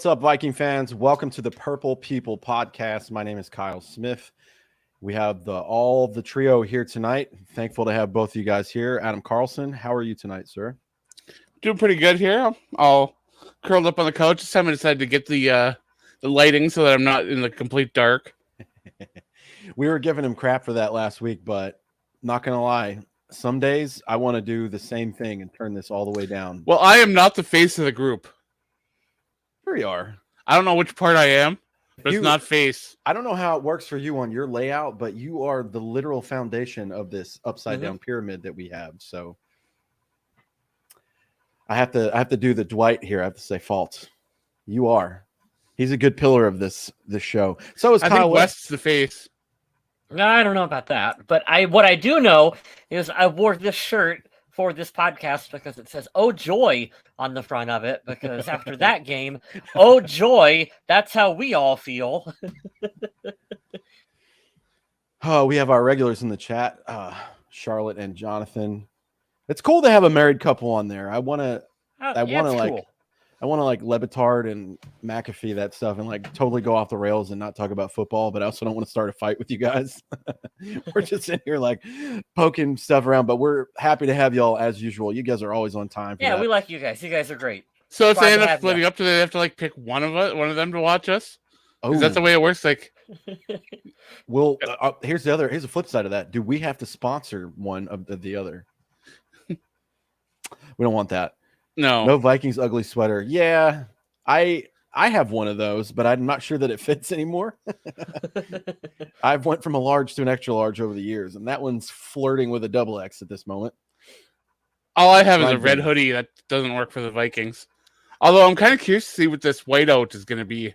What's up, Viking fans? Welcome to the Purple People podcast. My name is Kyle Smith. We have all the trio here tonight. Thankful to have both of you guys here. Adam Carlson, how are you tonight, sir? Doing pretty good here. All curled up on the couch. This time I decided to get the lighting so that I'm not in the complete dark. We were giving him crap for that last week, but not going to lie. Some days I want to do the same thing and turn this all the way down. Well, I am not the face of the group. Here you are. I don't know which part I am, but it's not face. I don't know how it works for you on your layout, but you are the literal foundation of this upside down pyramid that we have. So I have to do the Dwight here. I have to say fault. You are. He's a good pillar of this show. So is Kyle. I think West's the face. I don't know about that, but what I do know is I wore this shirt for this podcast because it says "Oh joy" on the front of it. Because after that game, oh joy, that's how we all feel. We have our regulars in the chat, Charlotte and Jonathan. It's cool to have a married couple on there. I want to like Lebitard and McAfee that stuff and like totally go off the rails and not talk about football, but I also don't want to start a fight with you guys. We're just in here like poking stuff around, but we're happy to have y'all as usual. You guys are always on time. Yeah, we like you guys. You guys are great. So if they end up splitting up, do they have to like pick one of them to watch us? Is that the way it works? Like, well, here's the flip side of that. Do we have to sponsor one of the other? We don't want that. No Vikings ugly sweater. Yeah, I have one of those, but I'm not sure that it fits anymore. I've went from a large to an extra large over the years, and that one's flirting with a double X at this moment. All I have is a red hoodie that doesn't work for the Vikings. Although I'm kind of curious to see what this whiteout is going to be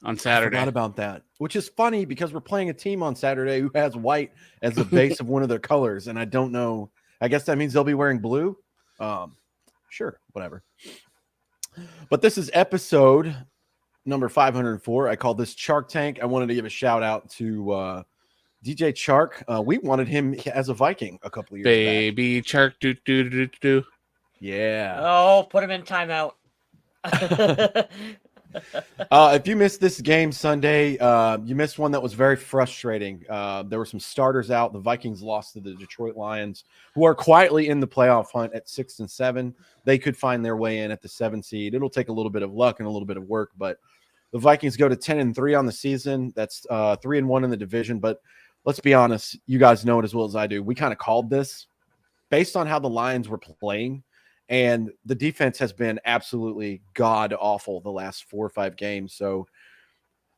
on Saturday. I forgot about that, which is funny because we're playing a team on Saturday who has white as the base of one of their colors, and I don't know. I guess that means they'll be wearing blue. Sure, whatever. But this is episode number 504. I call this Chark Tank. I wanted to give a shout out to DJ Chark. We wanted him as a Viking a couple of years Baby back. Chark, do. Yeah. Oh, put him in timeout. If you missed this game Sunday, you missed one that was very frustrating. There were some starters out. The Vikings lost to the Detroit Lions, who are quietly in the playoff hunt at 6-7. They could find their way in at the 7 seed. It'll take a little bit of luck and a little bit of work, but the Vikings go to 10-3 on the season. That's 3-1 in the division. But let's be honest, you guys know it as well as I do. We kind of called this based on how the Lions were playing. And the defense has been absolutely god-awful the last 4 or 5 games. So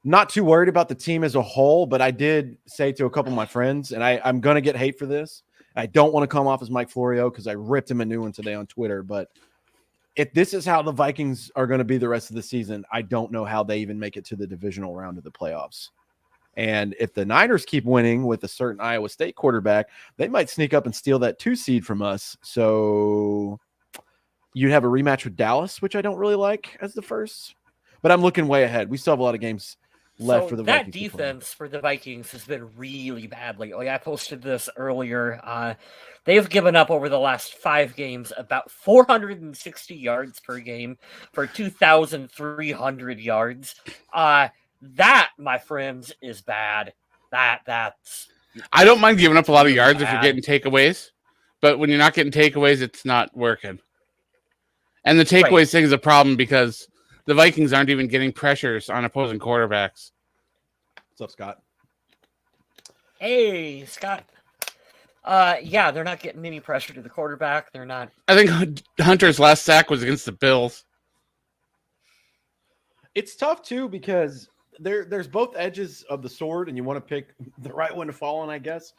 not too worried about the team as a whole, but I did say to a couple of my friends, and I'm going to get hate for this. I don't want to come off as Mike Florio because I ripped him a new one today on Twitter. But if this is how the Vikings are going to be the rest of the season, I don't know how they even make it to the divisional round of the playoffs. And if the Niners keep winning with a certain Iowa State quarterback, they might sneak up and steal that 2 seed from us. So you'd have a rematch with Dallas, which I don't really like as the first, but I'm looking way ahead. We still have a lot of games left for the Vikings. That defense for the Vikings has been really bad lately. I posted this earlier. They've given up over the last 5 games about 460 yards per game for 2,300 yards. That, my friends, is bad. That's. I don't mind giving up a lot of yards if you're getting takeaways, but when you're not getting takeaways, it's not working. And the takeaways thing is a problem because the Vikings aren't even getting pressures on opposing quarterbacks. What's up, Scott? Hey, Scott. Yeah, they're not getting any pressure to the quarterback. They're not. I think Hunter's last sack was against the Bills. It's tough, too, because there's both edges of the sword, and you want to pick the right one to fall on, I guess.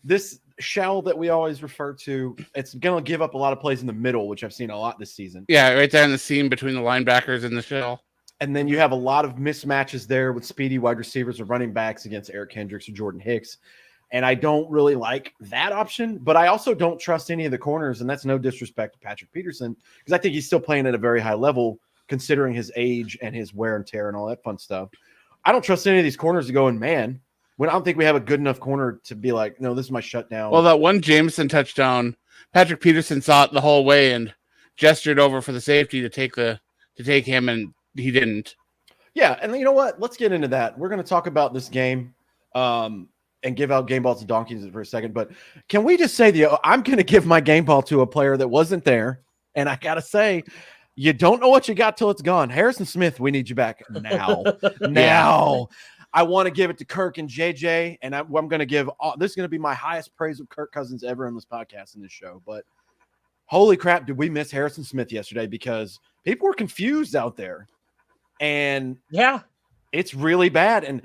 This shell that we always refer to, it's going to give up a lot of plays in the middle, which I've seen a lot this season. Yeah, right there in the seam between the linebackers and the shell. And then you have a lot of mismatches there with speedy wide receivers or running backs against Eric Kendricks or Jordan Hicks. And I don't really like that option, but I also don't trust any of the corners, and that's no disrespect to Patrick Peterson, because I think he's still playing at a very high level considering his age and his wear and tear and all that fun stuff. I don't trust any of these corners to go in man. When I don't think we have a good enough corner to be like, no, this is my shutdown. Well, that one Jameson touchdown, Patrick Peterson saw it the whole way and gestured over for the safety to take him, and he didn't. Yeah, and you know what? Let's get into that. We're going to talk about this game and give out game balls to donkeys for a second. But can we just say I'm going to give my game ball to a player that wasn't there. And I got to say, you don't know what you got till it's gone. Harrison Smith, we need you back now. Now. I want to give it to Kirk and JJ, and I'm going to give this is going to be my highest praise of Kirk Cousins ever on this podcast in this show. But holy crap, did we miss Harrison Smith yesterday? Because people were confused out there, and yeah, it's really bad. And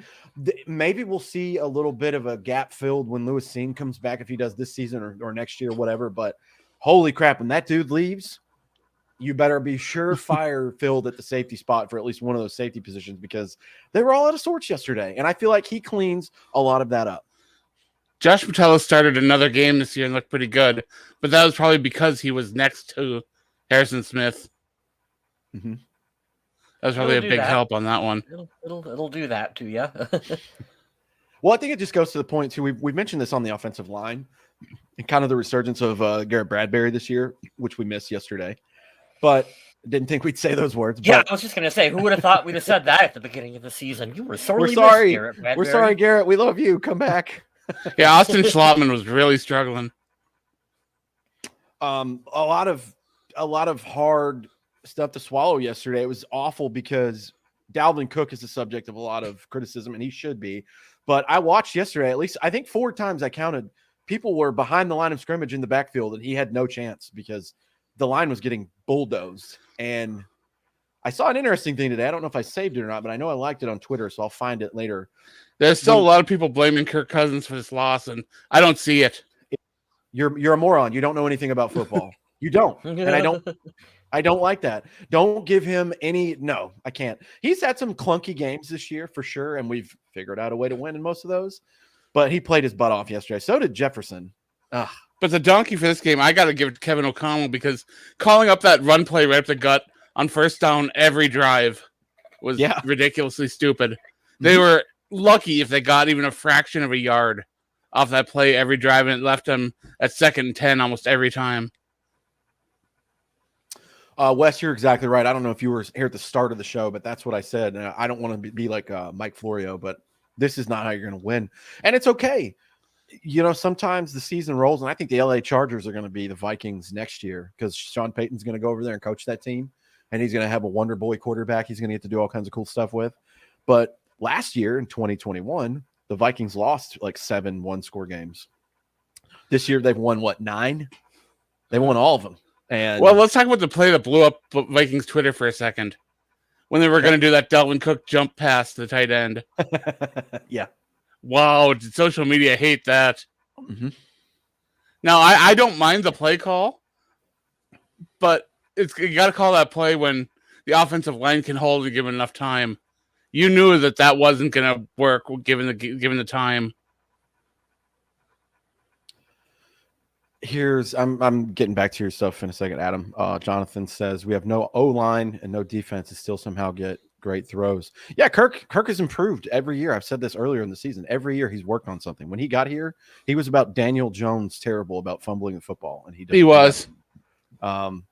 maybe we'll see a little bit of a gap filled when Lewis Seen comes back if he does this season or next year, whatever. But holy crap, when that dude leaves, you better be surefire filled at the safety spot for at least one of those safety positions because they were all out of sorts yesterday. And I feel like he cleans a lot of that up. Josh Patella started another game this year and looked pretty good, but that was probably because he was next to Harrison Smith. Mm-hmm. That was probably a big help on that one. It'll do that to you. Well, I think it just goes to the point, too. We've mentioned this on the offensive line and kind of the resurgence of Garrett Bradbury this year, which we missed yesterday. But didn't think we'd say those words. Yeah, but I was just going to say, who would have thought we'd have said that at the beginning of the season? You were sorely we're sorry. missed, Garrett Bradbury. We're sorry, Garrett. We love you. Come back. Yeah, Austin Schlottman was really struggling. A lot of hard stuff to swallow yesterday. It was awful because Dalvin Cook is the subject of a lot of criticism, and he should be. But I watched yesterday, at least I think 4 times I counted, people were behind the line of scrimmage in the backfield, and he had no chance because the line was getting bulldozed. And I saw an interesting thing today. I don't know if I saved it or not, but I know I liked it on Twitter, so I'll find it later. There's still a lot of people blaming Kirk Cousins for this loss, and I don't see it. You're a moron. You don't know anything about football. You don't. And I don't like that. Don't give him any. No, I can't. He's had some clunky games this year for sure, and we've figured out a way to win in most of those. But he played his butt off yesterday. So did Jefferson. Ugh. But the donkey for this game, I got to give it to Kevin O'Connell because calling up that run play right up the gut on first down every drive was ridiculously stupid. They were lucky if they got even a fraction of a yard off that play every drive, and it left them at 2nd and 10 almost every time. Wes, you're exactly right. I don't know if you were here at the start of the show, but that's what I said. And I don't want to be like Mike Florio, but this is not how you're going to win. And it's okay. You know, sometimes the season rolls, and I think the LA Chargers are going to be the Vikings next year because Sean Payton's going to go over there and coach that team, and he's going to have a wonder boy quarterback he's going to get to do all kinds of cool stuff with. But last year in 2021, the Vikings lost like 7 one-score games. This year they've won, 9? They won all of them. And well, let's talk about the play that blew up Vikings Twitter for a second when they were going to do that Dalvin Cook jump pass to the tight end. Yeah. Wow, did social media hate that? Mm-hmm. Now, I don't mind the play call, but you got to call that play when the offensive line can hold and give it enough time. You knew that wasn't going to work given the time. I'm getting back to your stuff in a second, Adam. Jonathan says we have no O-line and no defense to still somehow get great throws. Yeah, Kirk has improved every year. I've said this earlier in the season. Every year he's worked on something. When he got here, he was about Daniel Jones terrible about fumbling the football, and he was. And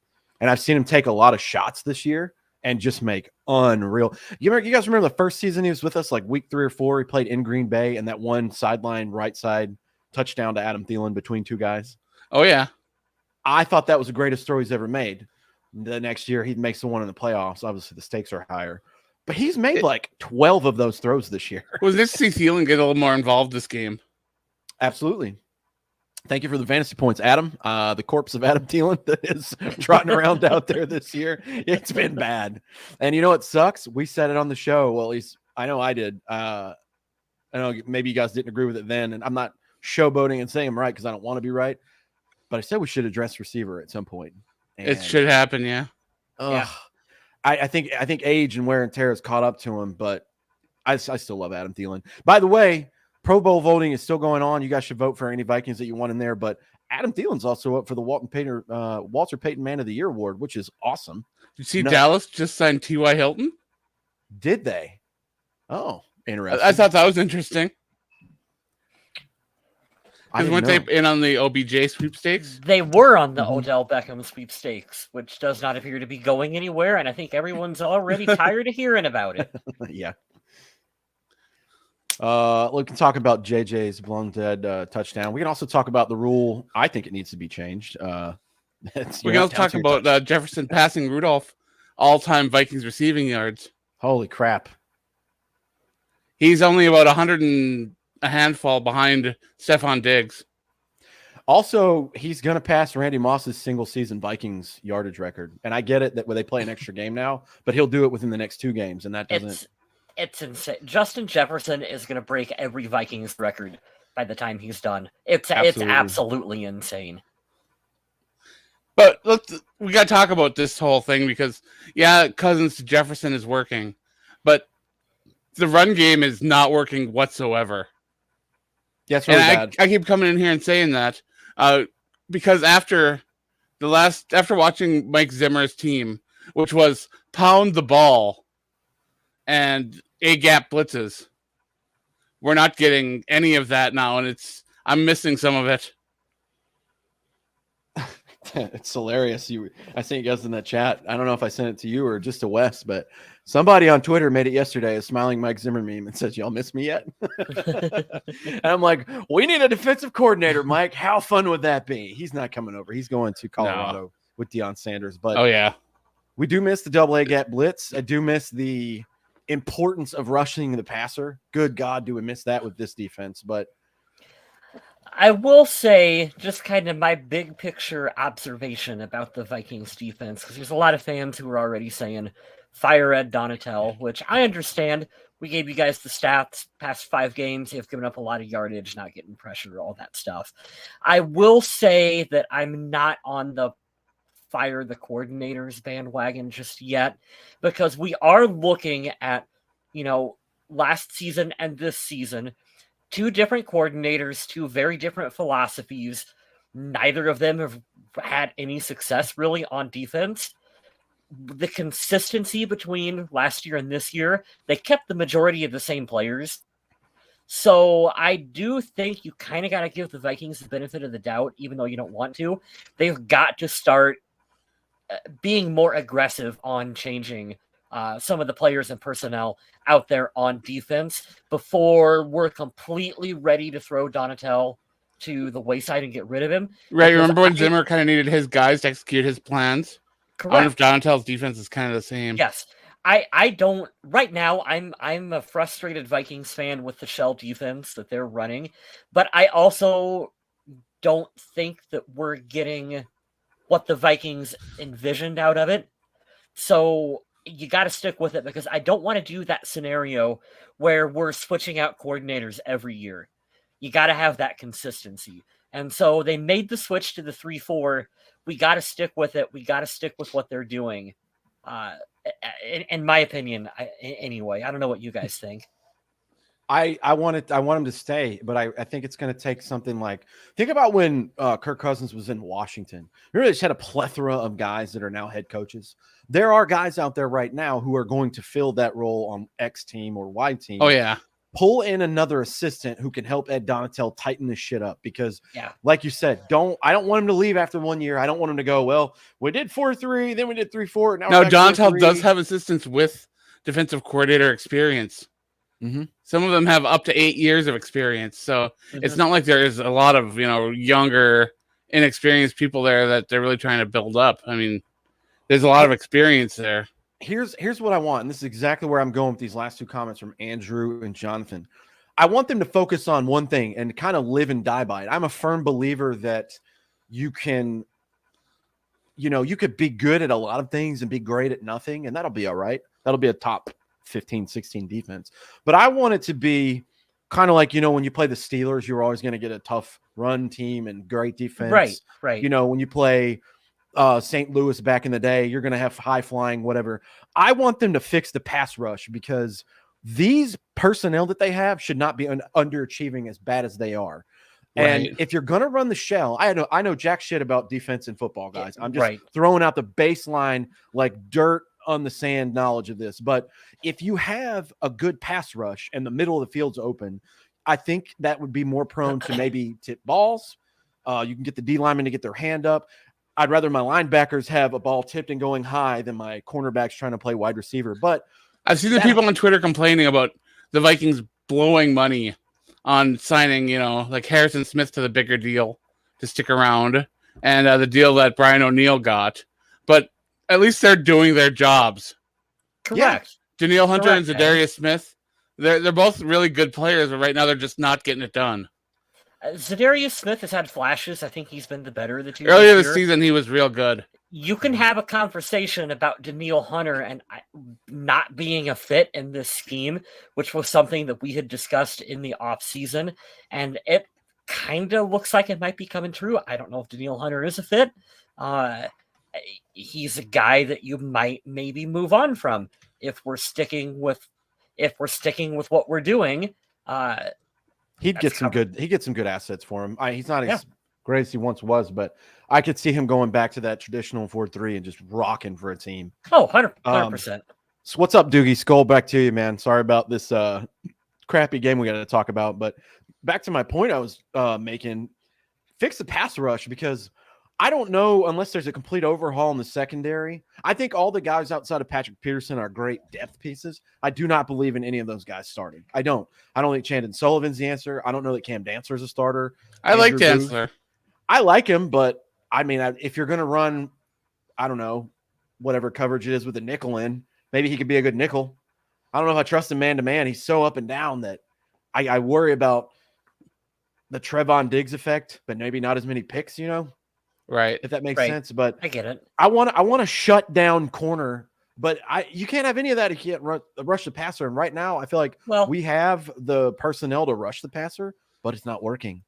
I've seen him take a lot of shots this year and just make unreal. You guys remember the first season he was with us, like week 3 or 4? He played in Green Bay, and that one sideline right side touchdown to Adam Thielen between 2 guys. Oh, yeah. I thought that was the greatest throw he's ever made. The next year, he makes the one in the playoffs. Obviously, the stakes are higher. But he's made like 12 of those throws this year. Was this to see Thielen get a little more involved this game? Absolutely. Thank you for the fantasy points, Adam. The corpse of Adam Thielen that is trotting around out there this year. It's been bad. And you know what sucks? We said it on the show. Well, at least I know I did. I know maybe you guys didn't agree with it then. And I'm not showboating and saying I'm right because I don't want to be right. But I said we should address receiver at some point. And, it should happen, yeah. Yeah. I think age and wear and tear has caught up to him, but I still love Adam Thielen. By the way, Pro Bowl voting is still going on. You guys should vote for any Vikings that you want in there. But Adam Thielen's also up for the Walter Payton Man of the Year award, which is awesome. Did you see Dallas just signed T.Y. Hilton? Did they? Oh, interesting. I thought that was interesting. Because weren't they in on the OBJ sweepstakes? They were on the Odell Beckham sweepstakes, which does not appear to be going anywhere, and I think everyone's already tired of hearing about it. Yeah. We can talk about JJ's blown dead touchdown. We can also talk about the rule. I think it needs to be changed. We can also talk about Jefferson passing Rudolph all-time Vikings receiving yards. Holy crap. He's only about 100 and a handful behind Stephon Diggs. Also, he's going to pass Randy Moss's single-season Vikings yardage record. And I get it that they play an extra game now, but he'll do it within the next 2 games, and that doesn't... It's insane. Justin Jefferson is going to break every Vikings record by the time he's done. It's absolutely insane. But we got to talk about this whole thing because, Cousins to Jefferson is working, but the run game is not working whatsoever. Yeah, it's really bad. I keep coming in here and saying that because after watching Mike Zimmer's team, which was pound the ball and A-gap blitzes, we're not getting any of that now, and I'm missing some of it. It's hilarious. I sent you guys in that chat. I don't know if I sent it to you or just to Wes, but somebody on Twitter made it yesterday, a smiling Mike Zimmer meme, and says, "Y'all miss me yet?" And I'm like, we need a defensive coordinator, Mike. How fun would that be? He's not coming over. He's going to Colorado with Deion Sanders. But we do miss the double A gap blitz. I do miss the importance of rushing the passer. Good God, do we miss that with this defense? But I will say just kind of my big picture observation about the Vikings defense, because there's a lot of fans who are already saying fire Ed Donatel, which I understand. We gave you guys the stats. Past 5 games, they've given up a lot of yardage, not getting pressure, all that stuff. I will say that I'm not on the fire the coordinators bandwagon just yet, because we are looking at, last season and this season, 2 different coordinators, 2 very different philosophies. Neither of them have had any success really on defense. The consistency between last year and this year, they kept the majority of the same players. So I do think you kind of got to give the Vikings the benefit of the doubt, even though you don't want to. They've got to start being more aggressive on changing some of the players and personnel out there on defense before we're completely ready to throw Donatel to the wayside and get rid of him. Right, you remember when Zimmer kind of needed his guys to execute his plans? Correct. I wonder if Donatel's defense is kind of the same. Yes. I don't right now. I'm a frustrated Vikings fan with the shell defense that they're running, but I also don't think that we're getting what the Vikings envisioned out of it. So you got to stick with it, because I don't want to do that scenario where we're switching out coordinators every year. You got to have that consistency. And so they made the switch to the 3-4. We got to stick with it. We got to stick with what they're doing. In my opinion, anyway, I don't know what you guys think. I want him to stay, but I think it's going to take something like, think about when Kirk Cousins was in Washington. Remember, they just had a plethora of guys that are now head coaches. There are guys out there right now who are going to fill that role on X team or Y team. Oh, yeah. Pull in another assistant who can help Ed Donatel tighten this shit up, because like you said, I don't want him to leave after 1 year. I don't want him to go, well, we did 4-3, then we did 3-4. Now Donatel does have assistants with defensive coordinator experience. Mm-hmm. Some of them have up to 8 years of experience. So it's not like there is a lot of, younger, inexperienced people there that they're really trying to build up. I mean, there's a lot of experience there. Here's what I want, and this is exactly where I'm going with these last 2 comments from Andrew and Jonathan. I want them to focus on one thing and kind of live and die by it. I'm a firm believer that you can, you could be good at a lot of things and be great at nothing, and that'll be all right. That'll be a top 15, 16 defense. But I want it to be kind of like, when you play the Steelers, you're always going to get a tough run team and great defense. Right. When you play St. Louis back in the day, you're going to have high flying, whatever. I want them to fix the pass rush, because these personnel that they have should not be underachieving as bad as they are. Right. And if you're going to run the shell, I know jack shit about defense in football, guys. I'm just throwing out the baseline, like dirt on the sand knowledge of this. But if you have a good pass rush and the middle of the field's open, I think that would be more prone to maybe tip balls. You can get the D lineman to get their hand up. I'd rather my linebackers have a ball tipped and going high than my cornerbacks trying to play wide receiver. But I've seen the people on Twitter complaining about the Vikings blowing money on signing, like Harrison Smith to the bigger deal to stick around, and the deal that Brian O'Neill got. But at least they're doing their jobs. Correct. Yeah. Danielle Hunter and Zadarius Smith, they're both really good players, but right now they're just not getting it done. Zadarius Smith has had flashes. I think he's been the better of the two. Earlier this season, he was real good. You can have a conversation about Danielle Hunter and not being a fit in this scheme, which was something that we had discussed in the offseason, and it kind of looks like it might be coming true. I don't know if Danielle Hunter is a fit. He's a guy that you might maybe move on from if we're sticking with what we're doing. He'd get some good assets for him. He's not as great as he once was, but I could see him going back to that traditional 4-3 and just rocking for a team. Oh, 100%. So what's up, Doogie Skull? Back to you, man. Sorry about this crappy game we got to talk about, but back to my point I was making. Fix the pass rush, because I don't know, unless there's a complete overhaul in the secondary. I think all the guys outside of Patrick Peterson are great depth pieces. I do not believe in any of those guys starting. I don't think Chandon Sullivan's the answer. I don't know that Cam Dantzler is a starter. I like Dantzler. I like him, but I mean, if you're going to run, I don't know, whatever coverage it is with a nickel in, maybe he could be a good nickel. I don't know if I trust him man-to-man. He's so up and down that I worry about the Trevon Diggs effect, but maybe not as many picks, Right. If that makes sense. But I get it. I want to shut down corner, but you can't have any of that if you can't rush the passer. And right now I feel like we have the personnel to rush the passer, but it's not working.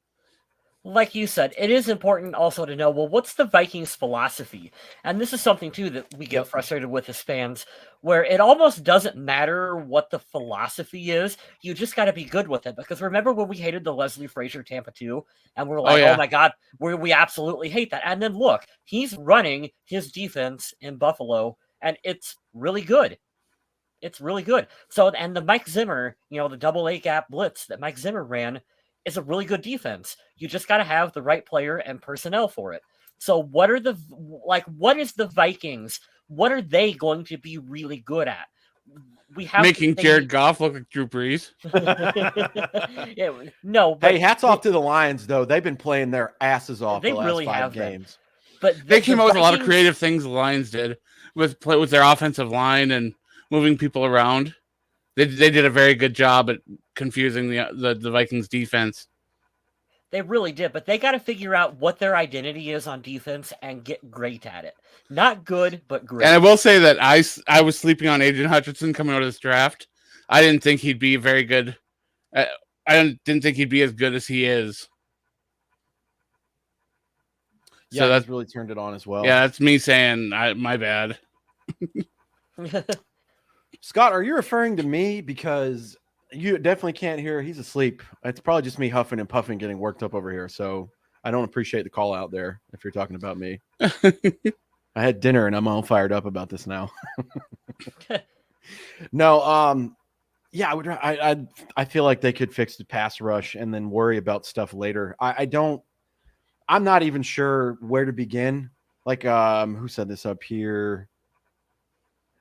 Like you said, it is important also to know, what's the Vikings philosophy? And this is something, too, that we get frustrated with as fans, where it almost doesn't matter what the philosophy is. You just got to be good with it. Because remember when we hated the Leslie Frazier Tampa 2? And we're like, oh my God, we absolutely hate that. And then look, he's running his defense in Buffalo, and it's really good. It's really good. So, and the Mike Zimmer, the double A gap blitz that Mike Zimmer ran, is a really good defense. You just got to have the right player and personnel for it. So what is the Vikings? What are they going to be really good at? We have making Jared Goff look like Drew Brees. Hey, hats off to the Lions, though. They've been playing their asses off the last 5 games. But they came out with a lot of creative things the Lions did with their offensive line and moving people around. They did a very good job at confusing the Vikings defense. They really did, but they got to figure out what their identity is on defense and get great at it. Not good, but great. And I will say that I was sleeping on Aiden Hutchinson coming out of this draft. I didn't think he'd be very good. I didn't think he'd be as good as he is. Yeah, so that's really turned it on as well. Yeah, that's me saying my bad. Scott, are you referring to me? Because you definitely can't hear. He's asleep. It's probably just me huffing and puffing, getting worked up over here. So I don't appreciate the call out there if you're talking about me. I had dinner and I'm all fired up about this now. No, yeah, I feel like they could fix the pass rush and then worry about stuff later. I'm not even sure where to begin. Like, who said this up here?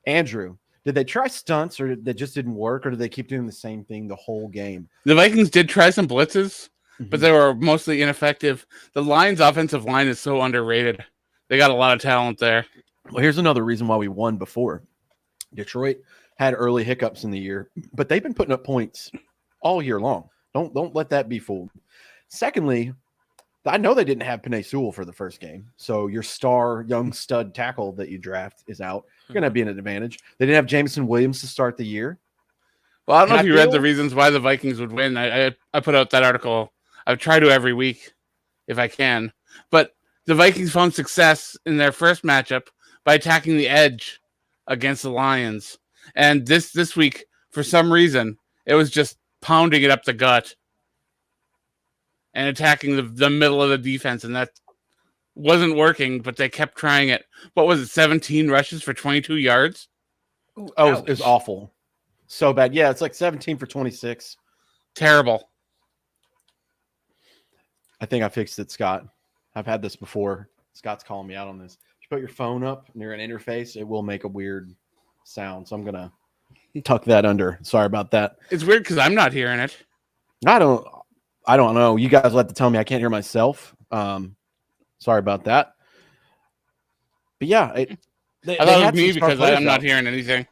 Andrew. Did they try stunts, or that just didn't work, or did they keep doing the same thing the whole game? The Vikings did try some blitzes, but they were mostly ineffective. The Lions' offensive line is so underrated. They got a lot of talent there. Well, here's another reason why we won before. Detroit had early hiccups in the year, but they've been putting up points all year long. Don't let that be fooled. Secondly, I know they didn't have Penei Sewell for the first game, so your star young stud tackle that you draft is out. You're going to be an advantage. They didn't have Jameson Williams to start the year. Well, I don't know if you read the reasons why the Vikings would win. I put out that article. I try to every week if I can. But the Vikings found success in their first matchup by attacking the edge against the Lions. And this week, for some reason, it was just pounding it up the gut and attacking the middle of the defense. And that wasn't working, but they kept trying it. What was it, 17 rushes for 22 yards? Ooh, it was awful. So bad. Yeah, it's like 17 for 26. Terrible. I think I fixed it, Scott. I've had this before. Scott's calling me out on this. If you put your phone up near an interface, it will make a weird sound. So I'm going to tuck that under. Sorry about that. It's weird because I'm not hearing it. I don't know. You guys will have to tell me. I can't hear myself. Sorry about that. But yeah, I thought it was me because I'm not hearing anything.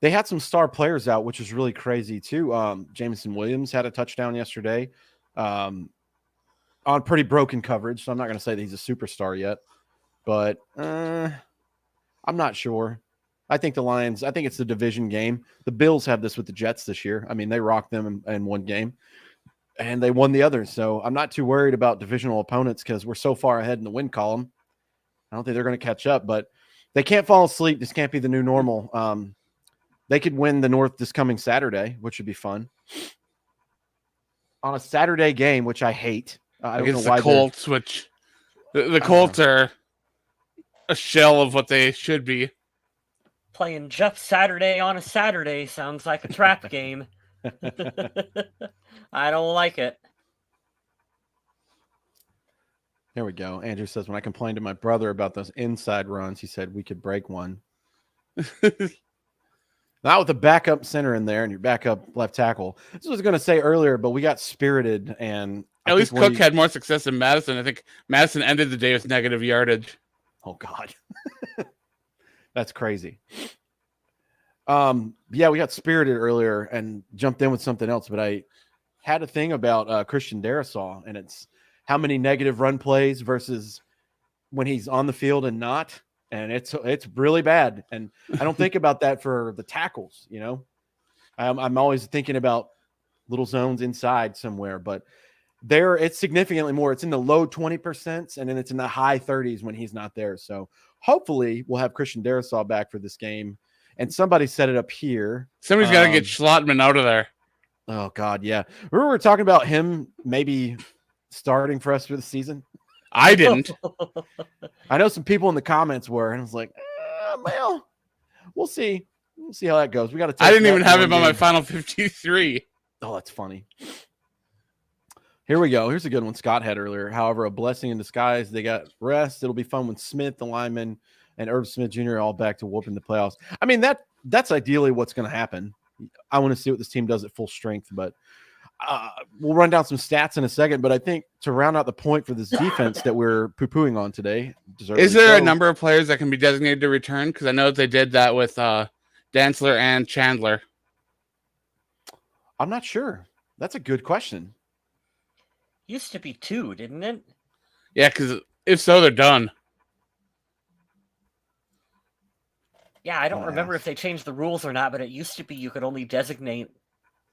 They had some star players out, which is really crazy too. Jameson Williams had a touchdown yesterday on pretty broken coverage. So I'm not going to say that he's a superstar yet, but I'm not sure. I think it's the division game. The Bills have this with the Jets this year. I mean, they rocked them in one game and they won the other. So I'm not too worried about divisional opponents because we're so far ahead in the win column. I don't think they're going to catch up, but they can't fall asleep. This can't be the new normal. They could win the North this coming Saturday, which would be fun. On a Saturday game, which I hate. I don't know why the Colts, which the Colts are a shell of what they should be. Playing Jeff Saturday on a Saturday sounds like a trap game. I don't like it. There we go. Andrew says, when I complained to my brother about those inside runs, he said we could break one. Not with a backup center in there and your backup left tackle. This was going to say earlier, but we got spirited. And at least Cook had more success than Madison. I think Madison ended the day with negative yardage. Oh, God. That's crazy. Yeah, we got spirited earlier and jumped in with something else, but I had a thing about Christian Darrisaw, and it's how many negative run plays versus when he's on the field and not. And it's really bad. And I don't think about that for the tackles, you know. I'm always thinking about little zones inside somewhere, but there it's significantly more. It's in the low 20%, and then it's in the high 30s when he's not there. So hopefully we'll have Christian Darrisaw back for this game. And somebody set it up here. Somebody's got to get Schlottman out of there. Oh, God, yeah. Remember we were talking about him maybe starting for us for the season? I didn't. I know some people in the comments were, and I was like, well, we'll see. We'll see how that goes. We got to. I didn't even have him on my final 53. Oh, that's funny. Here we go. Here's a good one Scott had earlier. However, a blessing in disguise. They got rest. It'll be fun when Smith, the lineman, and Irv Smith Jr. are all back to whooping the playoffs. I mean, that's ideally what's going to happen. I want to see what this team does at full strength, but we'll run down some stats in a second. But I think to round out the point for this defense that we're poo-pooing on today. Is there a number of players that can be designated to return? Because I know that they did that with Dantzler and Chandler. I'm not sure. That's a good question. Used to be 2, didn't it? Yeah, because if so, they're done. Yeah, I don't remember if they changed the rules or not, but it used to be you could only designate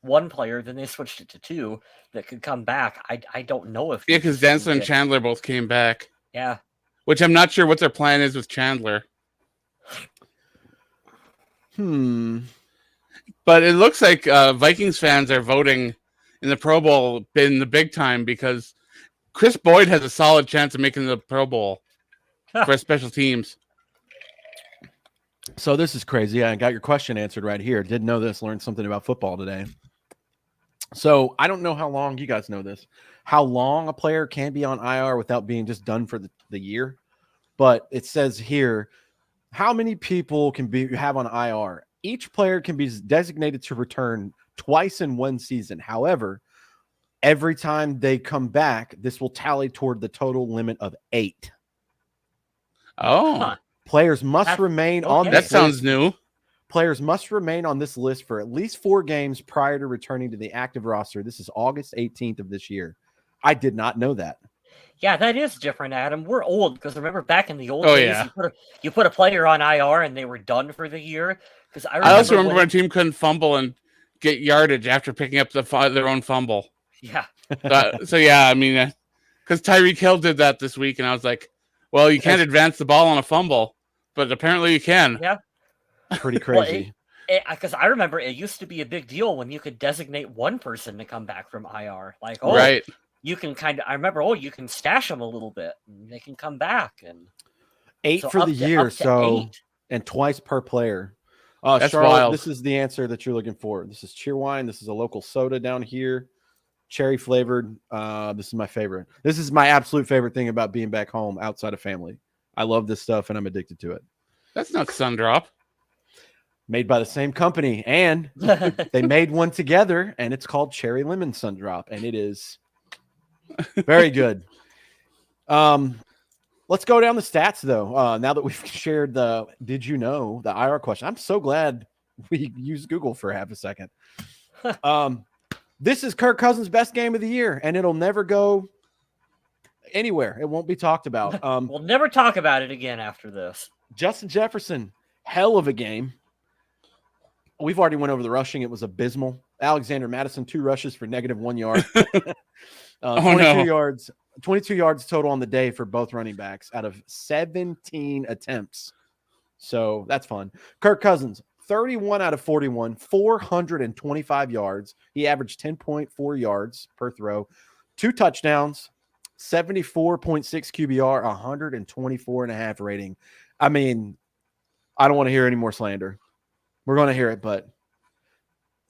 1 player, then they switched it to 2 that could come back. I don't know if... Yeah, because Dantzler and Chandler both came back. Yeah. Which I'm not sure what their plan is with Chandler. But it looks like Vikings fans are voting in the Pro Bowl in the big time because Chris Boyd has a solid chance of making the Pro Bowl for special teams. So this is crazy. I got your question answered right here. Didn't know this. Learned something about football today. So I don't know how long you guys know this, how long a player can be on IR without being just done for the year. But it says here, how many people can have on IR? Each player can be designated to return twice in one season. However, every time they come back, this will tally toward the total limit of 8. Oh, players must remain on this that sounds new. Players must remain on this list for at least 4 games prior to returning to the active roster. This is August 18th of this year. I did not know that. Yeah, that is different, Adam. We're old because remember back in the old days, yeah. you put a player on IR and they were done for the year. Because I also remember when a team couldn't fumble and get yardage after picking up their own fumble. Yeah. So yeah, I mean, because Tyreek Hill did that this week, and I was like, well, you can't advance the ball on a fumble, but apparently you can. Yeah. Pretty crazy. Because I remember it used to be a big deal when you could designate 1 person to come back from IR. Like, right. You can I remember, you can stash them a little bit and they can come back. And 8 for the year, so 8. And twice per player. That's Charlotte, wild. This is the answer that you're looking for. This is Cheerwine. This is a local soda down here. cherry flavored. This is my favorite. This is my absolute favorite thing about being back home outside of family. I love this stuff and I'm addicted to it. That's not Sundrop. Made by the same company, and they made one together, and it's called Cherry Lemon Sundrop, and it is very good. Let's go down the stats, though. Now that we've shared the "Did you know?" the IR question, I'm so glad we used Google for half a second. This is Kirk Cousins' best game of the year, and it'll never go anywhere. It won't be talked about. We'll never talk about it again after this. Justin Jefferson, hell of a game. We've already went over the rushing. It was abysmal. Alexander Madison, 2 rushes for -1 yard. 22 yards total on the day for both running backs out of 17 attempts. So that's fun. Kirk Cousins, 31 out of 41, 425 yards. He averaged 10.4 yards per throw, 2 touchdowns, 74.6 QBR, 124.5 rating. I mean, I don't want to hear any more slander. We're going to hear it, but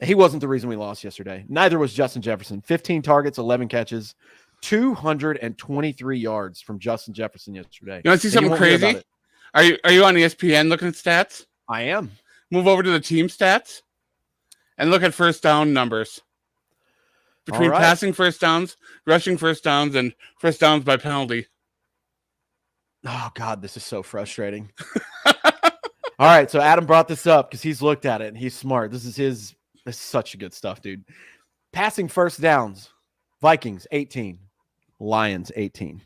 he wasn't the reason we lost yesterday. Neither was Justin Jefferson. 15 targets, 11 catches, 223 yards from Justin Jefferson yesterday. You want to see something crazy? Are you on ESPN looking at stats? I am. Move over to the team stats and look at first down numbers. Between passing first downs, rushing first downs, and first downs by penalty. Oh, God, this is so frustrating. All right, so Adam brought this up because he's looked at it and he's smart. This is such good stuff, dude. Passing first downs, Vikings 18, Lions 18.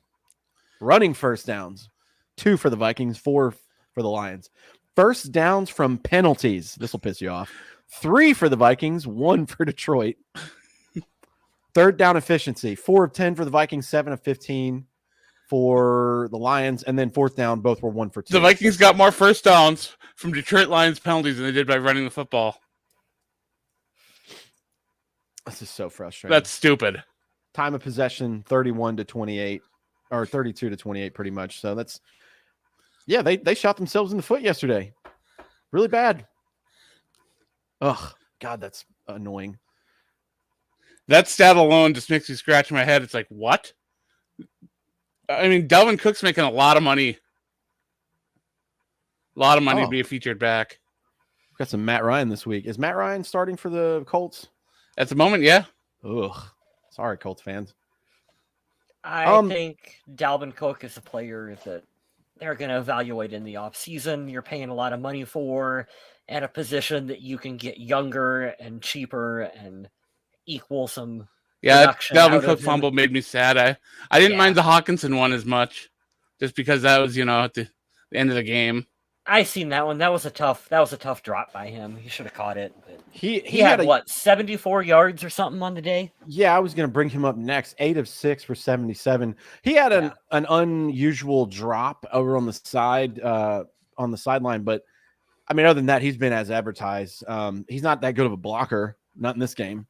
Running first downs, 2 for the Vikings, 4 for the Lions. First downs from penalties, this will piss you off, 3 for the Vikings, 1 for Detroit. Third down efficiency, 4 of 10 for the Vikings, 7 of 15 for the Lions, and then fourth down, both were 1 for 2. The Vikings got more first downs from Detroit Lions penalties than they did by running the football. This is so frustrating. That's stupid. Time of possession, 31-28, or 32-28, pretty much. So that's, yeah, they shot themselves in the foot yesterday. Really bad. Oh, God, that's annoying. That stat alone just makes me scratch my head. It's like, what? I mean, Dalvin Cook's making a lot of money. A lot of money to be a featured back. We've got some Matt Ryan this week. Is Matt Ryan starting for the Colts? At the moment, yeah. Ugh. Sorry, Colts fans. I think Dalvin Cook is a player that they're going to evaluate in the offseason. You're paying a lot of money for at a position that you can get younger and cheaper and equal some. Yeah, Dalvin Cook fumble made me sad. I didn't mind the Hawkinson one as much, just because that was, at the end of the game. I seen that one. That was a tough drop by him. He should have caught it. But he had 74 yards or something on the day? Yeah, I was going to bring him up next. 8 of 6 for 77. He had an unusual drop over on the sideline, but I mean, other than that, he's been as advertised. He's not that good of a blocker, not in this game.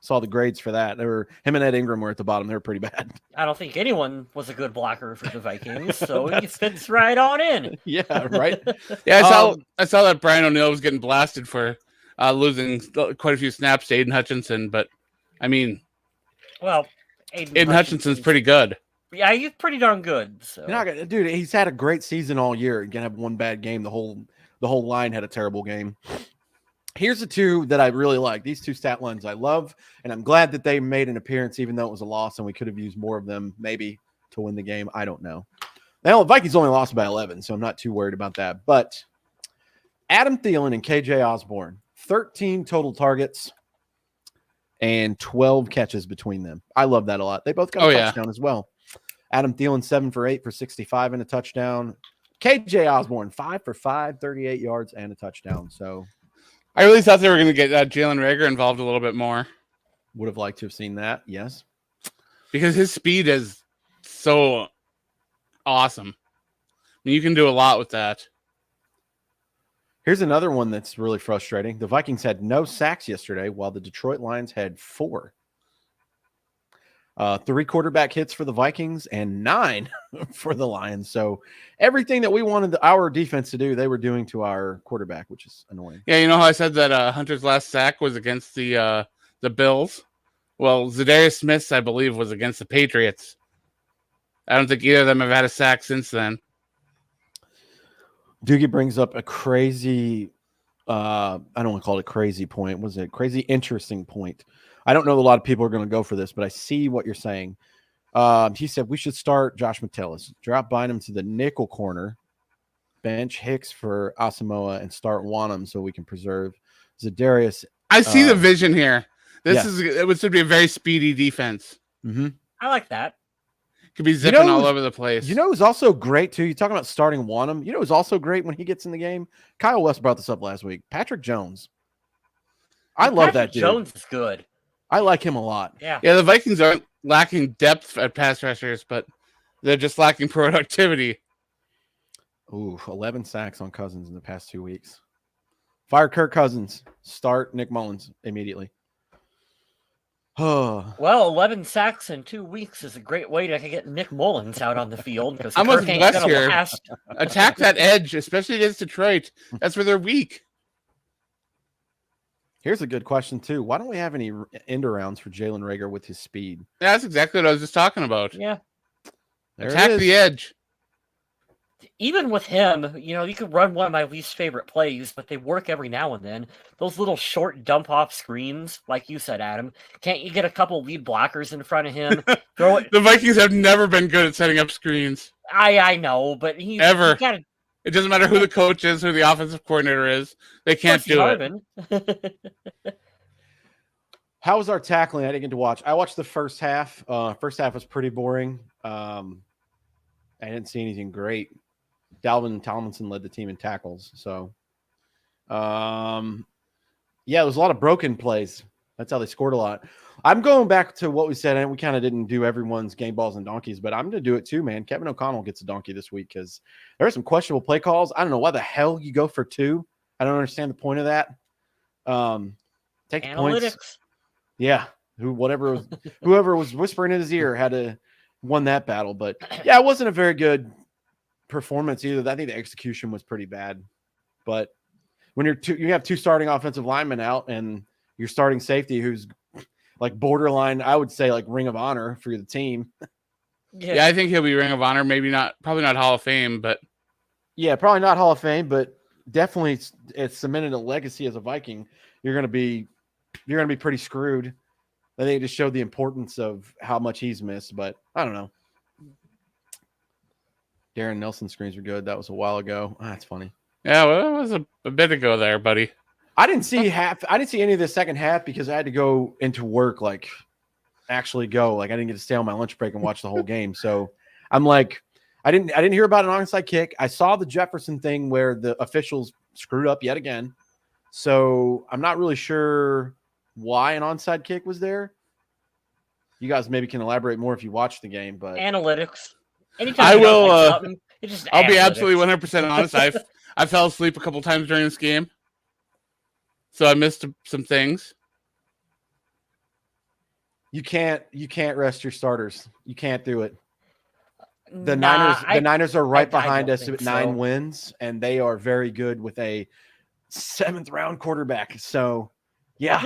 Saw the grades for that. Him and Ed Ingram were at the bottom. They were pretty bad. I don't think anyone was a good blocker for the Vikings, so he fits right on in. Yeah, right. Yeah, I saw that Brian O'Neill was getting blasted for losing quite a few snaps to Aiden Hutchinson, but I mean, well, Aiden Hutchinson's pretty good. Yeah, he's pretty darn good. So. Dude, he's had a great season all year. Gonna have one bad game. The whole line had a terrible game. Here's the 2 that I really like. These 2 stat lines I love, and I'm glad that they made an appearance, even though it was a loss, and we could have used more of them maybe to win the game. I don't know. Now, the Vikings only lost by 11, so I'm not too worried about that. But Adam Thielen and KJ Osborne, 13 total targets and 12 catches between them. I love that a lot. They both got a touchdown as well. Adam Thielen, 7 for 8 for 65 and a touchdown. KJ Osborne, 5 for 5, 38 yards and a touchdown. So I really thought they were going to get Jalen Reagor involved a little bit more. Would have liked to have seen that, yes. Because his speed is so awesome. I mean, you can do a lot with that. Here's another one that's really frustrating. The Vikings had no sacks yesterday, while the Detroit Lions had 4. 3 quarterback hits for the Vikings and 9 for the Lions. So everything that we wanted our defense to do, they were doing to our quarterback, which is annoying. Yeah, you know how I said that Hunter's last sack was against the Bills Well, Zadarius Smith, I believe, was against the Patriots. I don't think either of them have had a sack since then. Doogie brings up a crazy, I don't want to call it a crazy point. Was it crazy interesting point? I don't know a lot of people are going to go for this, but I see what you're saying. He said we should start Josh Metellus, drop Bynum to the nickel corner, bench Hicks for Asamoah, and start Wanham so we can preserve Zadarius. I see the vision here. It should be a very speedy defense. Mm-hmm. I like that. Could be zipping all over the place. You know who's also great, too? You're talking about starting Wanham. You know who's also great when he gets in the game? Kyle West brought this up last week. Patrick Jones. I love that dude. Jones is good. I like him a lot. Yeah, the Vikings aren't lacking depth at pass rushers, but they're just lacking productivity. Ooh, 11 sacks on Cousins in the past 2 weeks. Fire Kirk Cousins. Start Nick Mullins immediately. Well, 11 sacks in 2 weeks is a great way to get Nick Mullins out on the field. Because I'm with Wes here. Attack that edge, especially against Detroit. That's where they're weak. Here's a good question, too. Why don't we have any end arounds for Jalen Reagor with his speed? Yeah, that's exactly what I was just talking about. Yeah. Attack the edge. Even with him, you could run one of my least favorite plays, but they work every now and then. Those little short dump-off screens, like you said, Adam. Can't you get a couple lead blockers in front of him? Throw it. The Vikings have never been good at setting up screens. I know, but Ever. It doesn't matter who the coach is, who the offensive coordinator is. They can't do it. How was our tackling? I didn't get to watch. I watched the first half. First half was pretty boring. I didn't see anything great. Dalvin Tomlinson led the team in tackles. So, there was a lot of broken plays. That's how they scored a lot. I'm going back to what we said, and we kind of didn't do everyone's game balls and donkeys, but I'm going to do it too, man. Kevin O'Connell gets a donkey this week because there are some questionable play calls. I don't know why the hell you go for 2. I don't understand the point of that. Take analytics. Points. Yeah. Whoever was whispering in his ear had to won that battle. But yeah, it wasn't a very good performance either. I think the execution was pretty bad. But when you have 2 starting offensive linemen out and your starting safety who's like borderline, I would say like Ring of Honor for the team. Yeah, I think he'll be Ring of Honor. Probably not Hall of Fame, but yeah, probably not Hall of Fame, but definitely it's cemented a legacy as a Viking. You're gonna be pretty screwed. I think it just showed the importance of how much he's missed, but I don't know. Darren Nelson screens were good. That was a while ago. That's funny. Yeah, well, it was a bit ago there, buddy. I didn't see any of the second half because I had to go into work, actually go. I didn't get to stay on my lunch break and watch the whole game. So I'm like, I didn't hear about an onside kick. I saw the Jefferson thing where the officials screwed up yet again. So I'm not really sure why an onside kick was there. You guys maybe can elaborate more if you watch the game, but analytics. Anytime I will. I'll be absolutely 100% honest. I fell asleep a couple times during this game, so I missed some things. You can't rest your starters. You can't do it. The Niners are right behind us with 9 wins, and they are very good with a 7th round quarterback. So, yeah,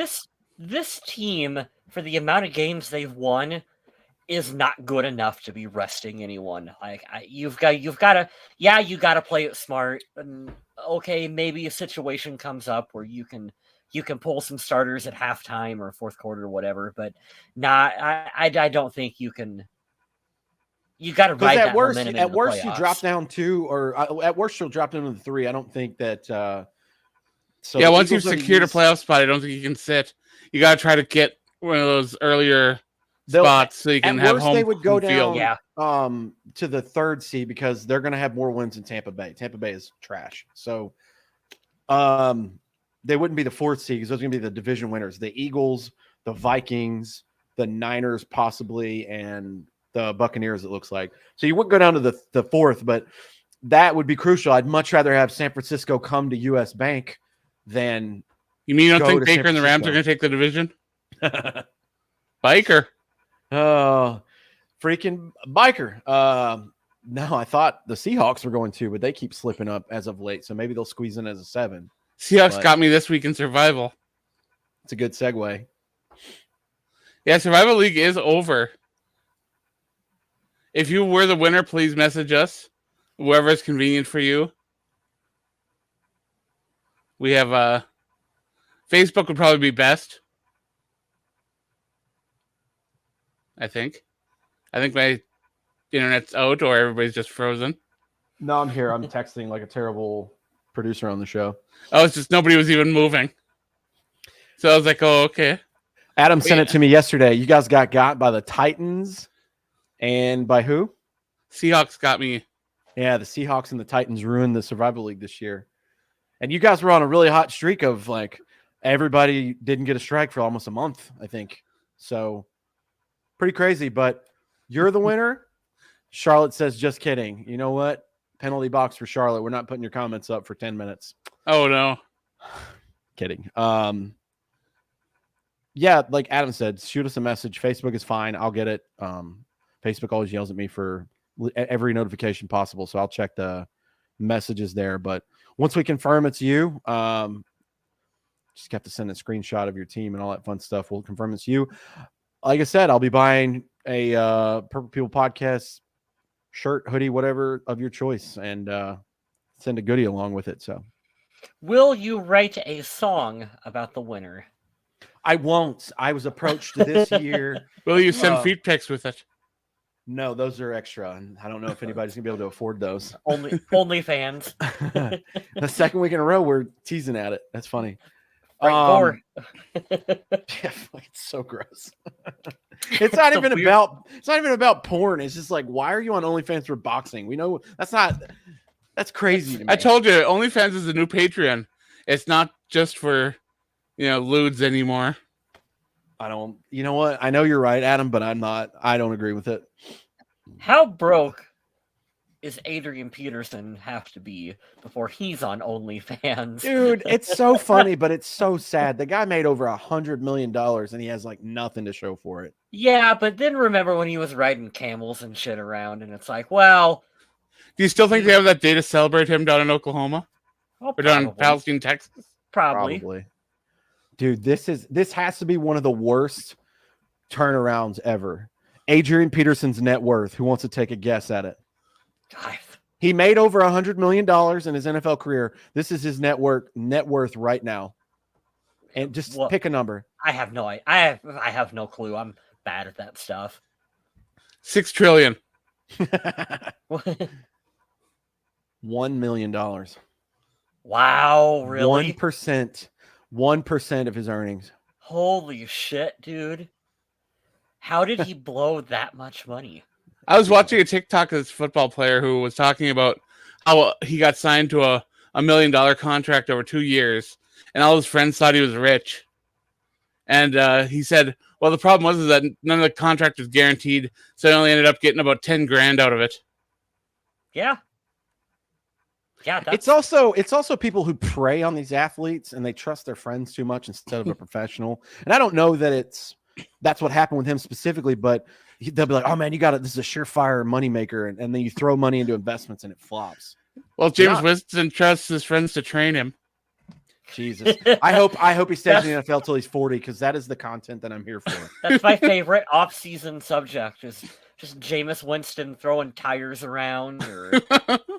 this team, for the amount of games they've won, is not good enough to be resting anyone. You've got to play it smart. And okay, maybe a situation comes up where you can pull some starters at halftime or fourth quarter or whatever, but I don't think you can. You got to ride that momentum. At worst, you drop down 2, or at worst, you'll drop down to 3. I don't think that. So yeah, once you've secured a playoff spot, I don't think you can sit. You got to try to get one of those earlier spots so you can have home. They would go down field. To the 3rd seed because they're going to have more wins than Tampa Bay. Tampa Bay is trash. So they wouldn't be the 4th seed because those are going to be the division winners. The Eagles, the Vikings, the Niners possibly, and the Buccaneers, it looks like. So you wouldn't go down to the 4th, but that would be crucial. I'd much rather have San Francisco come to U.S. Bank than you mean you don't think Baker and the Rams are going to take the division? Biker. Oh, freaking Biker. No, I thought the Seahawks were going to, but they keep slipping up as of late. So maybe they'll squeeze in as a 7. Seahawks got me this week in survival. It's a good segue. Yeah, Survival League is over. If you were the winner, please message us, whoever is convenient for you. We have Facebook would probably be best. I think my internet's out or everybody's just frozen. No, I'm here. I'm texting like a terrible producer on the show. Oh, it's just nobody was even moving. So I was like, oh, okay. Adam sent it to me yesterday. You guys got by the Titans and by who? Seahawks got me. Yeah, the Seahawks and the Titans ruined the Survival League this year. And you guys were on a really hot streak of like everybody didn't get a strike for almost a month, I think. So pretty crazy, but you're the winner. Charlotte says, just kidding. You know what? Penalty box for Charlotte. We're not putting your comments up for 10 minutes. Oh, no. Kidding. Yeah, like Adam said, shoot us a message. Facebook is fine. I'll get it. Facebook always yells at me for every notification possible, so I'll check the messages there. But once we confirm it's you, just have to send a screenshot of your team and all that fun stuff. We'll confirm it's you. Like I said, I'll be buying a Purple People Podcast shirt, hoodie, whatever of your choice, and send a goodie along with it. So, will you write a song about the winner? I won't. I was approached this year. Will you send feet pics with it? No, those are extra, and I don't know if anybody's gonna be able to afford those. Only fans. The second week in a row, we're teasing at it. That's funny. Right, Yeah, it's so gross. It's not even about porn. It's just like, why are you on OnlyFans for boxing? We know that's crazy to me. I told you, OnlyFans is the new Patreon. It's not just for lewds anymore. You know what? I know you're right, Adam, but I don't agree with it. How broke is Adrian Peterson have to be before he's on OnlyFans? Dude, it's so funny, but it's so sad. The guy made over $100 million and he has like nothing to show for it. Yeah, but then remember when he was riding camels and shit around, and it's like, well, do you still think they have that day to celebrate him down in Oklahoma? Or down in Palestine, Texas? Probably. Dude, this has to be one of the worst turnarounds ever. Adrian Peterson's net worth. Who wants to take a guess at it? God. He made over $100 million in his NFL career. This is his net worth right now. And just pick a number. I have no idea. I have no clue. I'm bad at that stuff. $6 trillion. $1 million. Wow, really? 1% of his earnings. Holy shit, dude. How did he blow that much money? I was watching a TikTok of this football player who was talking about how he got signed to a $1 million contract over 2 years, and all his friends thought he was rich. And he said, well, the problem was that none of the contract was guaranteed, so he only ended up getting about $10,000 out of it. Yeah. Yeah, it's also people who prey on these athletes and they trust their friends too much instead of a professional. And I don't know that that's what happened with him specifically, but they'll be like, "Oh man, this is a surefire moneymaker," and then you throw money into investments and it flops. Well, James Winston trusts his friends to train him. Jesus, I hope he stays in the NFL till he's 40 because that is the content that I'm here for. That's my favorite off-season subject. Is just Jameis Winston throwing tires around or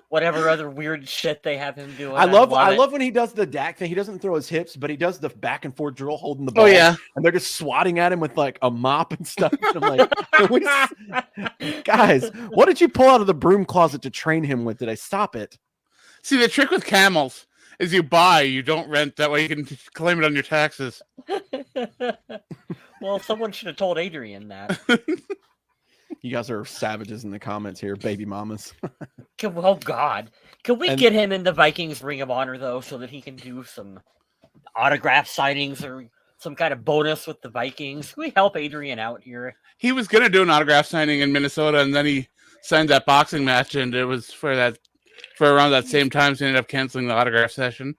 whatever other weird shit they have him doing. I love when he does the Dak thing. He doesn't throw his hips, but he does the back and forth drill holding the ball. Oh, yeah. And they're just swatting at him with like a mop and stuff. And I'm like, guys, what did you pull out of the broom closet to train him with? Did I stop it? See, the trick with camels is you buy, you don't rent. That way you can claim it on your taxes. Well, someone should have told Adrian that. You guys are savages in the comments here, baby mamas. Oh, God. Can we get him in the Vikings Ring of Honor, though, so that he can do some autograph signings or some kind of bonus with the Vikings? Can we help Adrian out here? He was going to do an autograph signing in Minnesota, and then he signed that boxing match, and it was for around that same time, so he ended up canceling the autograph session.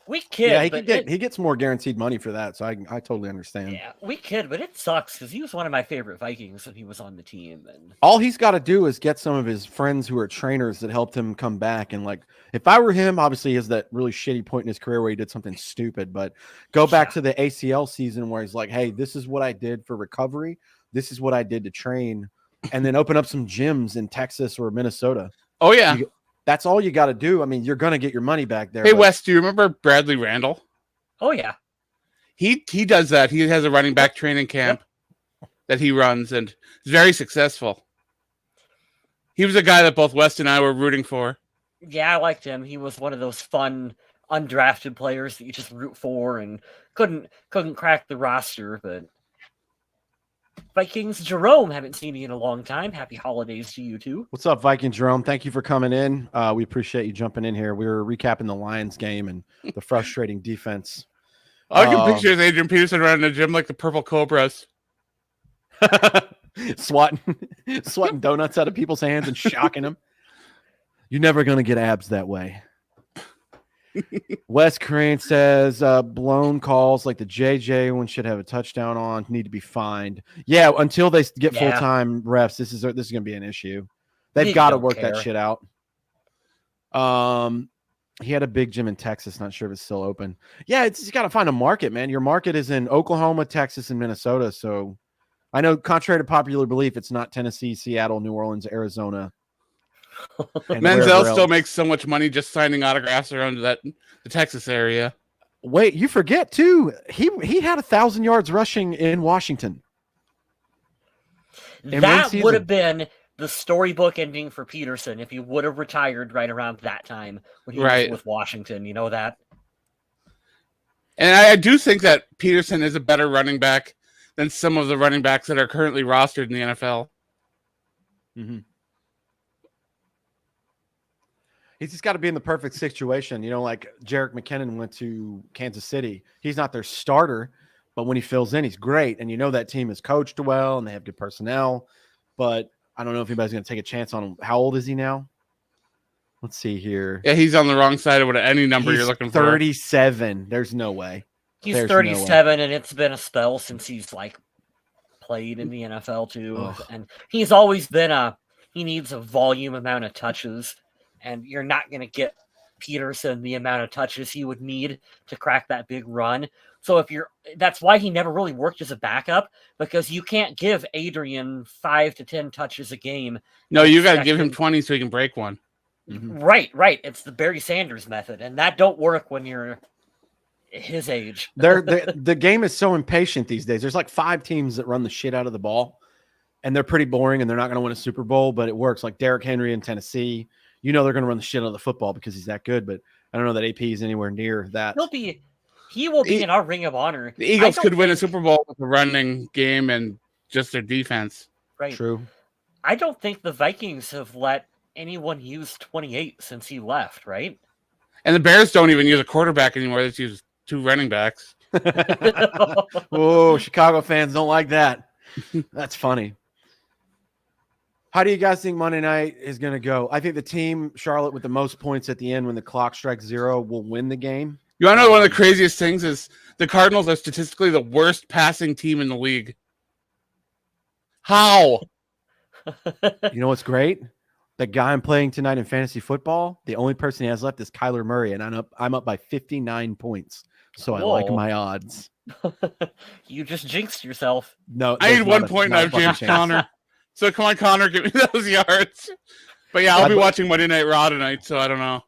We kid, Yeah, he gets more guaranteed money for that, so I totally understand. Yeah, we kid, but it sucks because he was one of my favorite Vikings when he was on the team. And all he's got to do is get some of his friends who are trainers that helped him come back. And like, if I were him, obviously he has that really shitty point in his career where he did something stupid, but go back to the ACL season where he's like, hey, this is what I did for recovery. This is what I did to train. And then open up some gyms in Texas or Minnesota. Oh, yeah. That's all you got to do. I mean, you're going to get your money back there. Hey, Wes, do you remember Bradley Randall? Oh, yeah. He does that. He has a running back training camp that he runs, and is very successful. He was a guy that both Wes and I were rooting for. Yeah, I liked him. He was one of those fun, undrafted players that you just root for and couldn't crack the roster, but Vikings Jerome, haven't seen you in a long time. Happy holidays to you too. What's up, Viking Jerome? Thank you for coming in. We appreciate you jumping in here. We were recapping the Lions game and the frustrating defense. I can picture Adrian Peterson running the gym like the Purple Cobras. swatting donuts out of people's hands and shocking them. You're never going to get abs that way. Wes Crane says blown calls like the JJ one should have a touchdown on, need to be fined. Yeah, until they get full-time refs, this is going to be an issue. They've got to work that shit out. He had a big gym in Texas, not sure if it's still open. Yeah, you got to find a market, man. Your market is in Oklahoma, Texas, and Minnesota. So I know, contrary to popular belief, it's not Tennessee, Seattle, New Orleans, Arizona. Menzel still makes so much money just signing autographs around the Texas area. Wait, you forget too. He had 1,000 yards rushing in Washington. That would have been the storybook ending for Peterson if he would have retired right around that time when he was with Washington. You know that. And I do think that Peterson is a better running back than some of the running backs that are currently rostered in the NFL. Mm-hmm. He's just got to be in the perfect situation. You know, like Jerick McKinnon went to Kansas City. He's not their starter, but when he fills in, he's great. And you know that team is coached well and they have good personnel. But I don't know if anybody's going to take a chance on him. How old is he now? Let's see here. Yeah, he's on the wrong side of any number you're looking for. 37. There's no way. He's 37, and it's been a spell since he's played in the NFL too. Ugh. And he's always been he needs a volume amount of touches. And you're not going to get Peterson the amount of touches he would need to crack that big run. So that's why he never really worked as a backup, because you can't give Adrian 5 to 10 touches a game. No, you got to give him 20 so he can break one. Mm-hmm. Right. It's the Barry Sanders method, and that don't work when you're his age. The game is so impatient these days. There's 5 teams that run the shit out of the ball, and they're pretty boring, and they're not going to win a Super Bowl, but it works. Like Derrick Henry in Tennessee. You know they're going to run the shit out of the football because he's that good, but I don't know that AP is anywhere near that. He will be in our Ring of Honor. The Eagles could win a Super Bowl with a running game and just their defense. Right. True. I don't think the Vikings have let anyone use 28 since he left, right? And the Bears don't even use a quarterback anymore. They just use 2 running backs. Whoa, Chicago fans don't like that. That's funny. How do you guys think Monday night is going to go? I think the team, Charlotte, with the most points at the end when the clock strikes 0 will win the game. You want to know one of the craziest things is the Cardinals are statistically the worst passing team in the league. How? You know what's great? The guy I'm playing tonight in fantasy football, the only person he has left is Kyler Murray, and I'm up by 59 points. So I like my odds. You just jinxed yourself. No, I need 1 point now, James Conner. So come on, Connor, give me those yards. But yeah, I'll be watching Monday Night Raw tonight, so I don't know.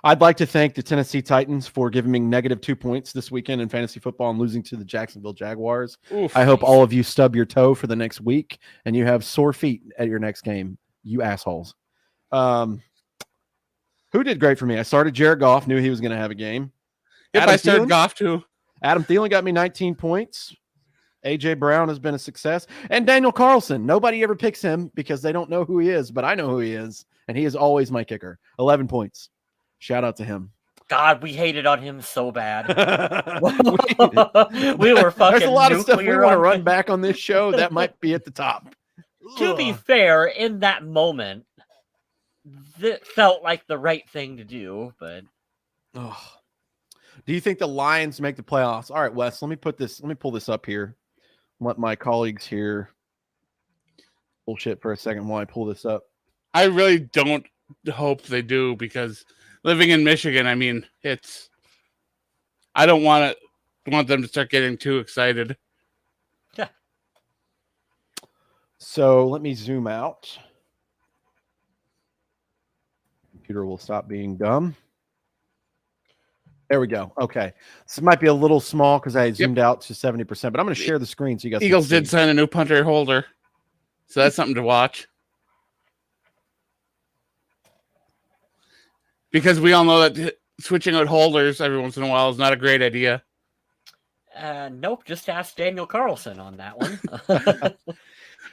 I'd like to thank the Tennessee Titans for giving me -2 points this weekend in fantasy football and losing to the Jacksonville Jaguars. Oof. I hope all of you stub your toe for the next week and you have sore feet at your next game, you assholes. Who did great for me? I started Jared Goff, knew he was going to have a game. Yep, I started Goff too. Adam Thielen got me 19 points. A.J. Brown has been a success. And Daniel Carlson. Nobody ever picks him because they don't know who he is, but I know who he is. And he is always my kicker. 11 points. Shout out to him. God, we hated on him so bad. we were fucking There's a lot of stuff we want to on run back on this show. That might be at the top. To be fair, in that moment, it felt like the right thing to do, but... Do you think the Lions make the playoffs? All right, Wes, let me pull this up here. Let my colleagues here bullshit for a second while I pull this up. I really don't hope they do, because living in Michigan, I mean, I don't want them to start getting too excited. Yeah. So let me zoom out. Computer will stop being dumb. There we go. Okay. This might be a little small because I zoomed out to 70%, but I'm going to share the screen so you guys Eagles can see. did sign a new punter holder, so that's something to watch. Because we all know that switching out holders every once in a while is not a great idea. Nope, just ask Daniel Carlson on that one.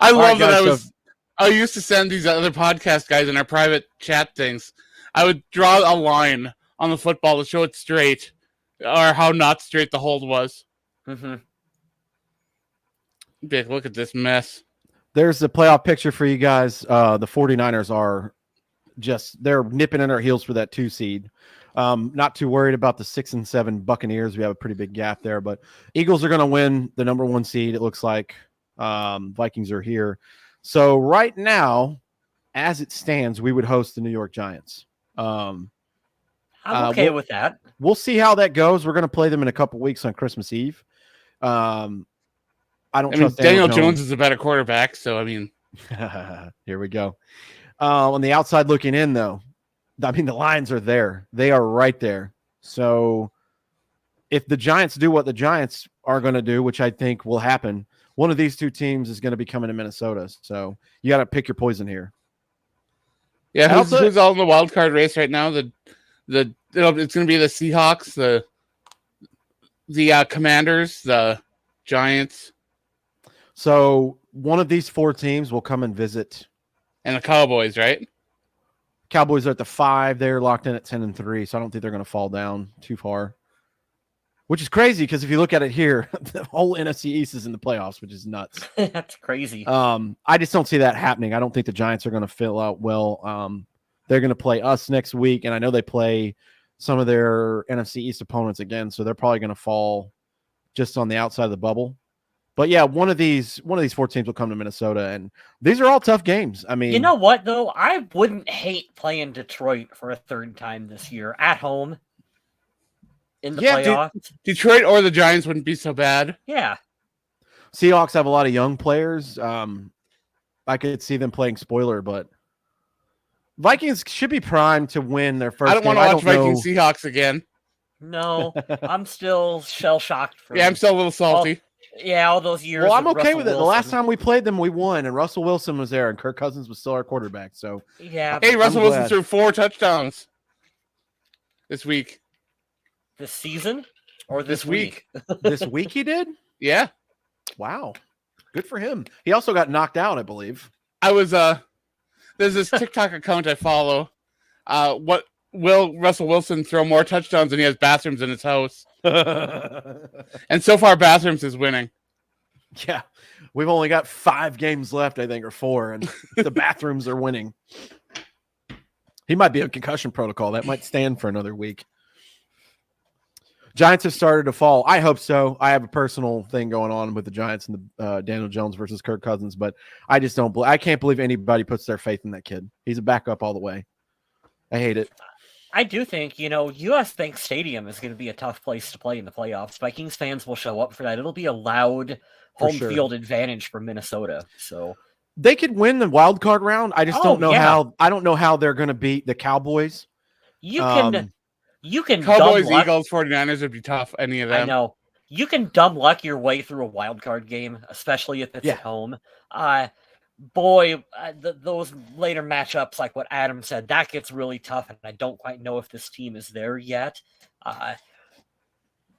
I love right, that guys, I used to send these other podcast guys in our private chat things. I would draw a line on the football to show it straight, or how not straight the hold was. Mm-hmm. Big, look at this mess. There's the playoff picture for you guys. The 49ers are they're nipping in our heels for that 2 seed. Not too worried about the 6 and 7 Buccaneers. We have a pretty big gap there, but Eagles are going to win the number 1 seed. It looks like Vikings are here. So right now, as it stands, we would host the New York Giants. I'm okay with that. We'll see how that goes. We're going to play them in a couple weeks on Christmas Eve. I mean, Daniel Jones is a better quarterback, so I mean, here we go. On the outside looking in, though, I mean, the Lions are there. They are right there. So if the Giants do what the Giants are going to do, which I think will happen, one of these 2 teams is going to be coming to Minnesota. So you got to pick your poison here. Yeah, who's all in the wild card race right now? It's going to be the Seahawks, the Commanders, the Giants. So one of these 4 teams will come and visit. And the Cowboys, right? Cowboys are at the 5. They're locked in at 10 and 3, so I don't think they're going to fall down too far. Which is crazy because if you look at it here, the whole NFC East is in the playoffs, which is nuts. That's crazy. I just don't see that happening. I don't think the Giants are going to fill out well. They're going to play us next week, and I know they play some of their NFC East opponents again, so they're probably going to fall just on the outside of the bubble. But yeah, one of these 4 teams will come to Minnesota, and these are all tough games. I mean, you know what though? I wouldn't hate playing Detroit for a 3rd time this year at home in the playoffs. Detroit or the Giants wouldn't be so bad. Yeah. Seahawks have a lot of young players. I could see them playing spoiler, but Vikings should be primed to win their first. I don't want to watch Vikings Seahawks again. No, I'm still shell shocked. Yeah, I'm still a little salty. All those years. Well, I'm okay Russell with it. Wilson. The last time we played them, we won, and Russell Wilson was there, and Kirk Cousins was still our quarterback. So yeah. Hey, Russell Wilson threw 4 touchdowns this week. This season or this week? This week he did? Yeah. Wow. Good for him. He also got knocked out, I believe. I was there's this TikTok account I follow. What will Russell Wilson throw more touchdowns than he has bathrooms in his house? And so far, bathrooms is winning. Yeah. We've only got 5 games left, I think, or 4, and the bathrooms are winning. He might be on concussion protocol. That might stand for another week. Giants have started to fall. I hope so. I have a personal thing going on with the Giants and the Daniel Jones versus Kirk Cousins, but I just don't. I can't believe anybody puts their faith in that kid. He's a backup all the way. I hate it. I do think, U.S. Bank Stadium is going to be a tough place to play in the playoffs. Vikings fans will show up for that. It'll be a loud home field advantage for Minnesota. So they could win the wild card round. I just don't know how. I don't know how they're going to beat the Cowboys. You can Cowboys, Eagles, 49ers would be tough. Any of them. I know. You can dumb luck your way through a wild card game, especially if it's at home. Those later matchups, like what Adam said, that gets really tough, and I don't quite know if this team is there yet.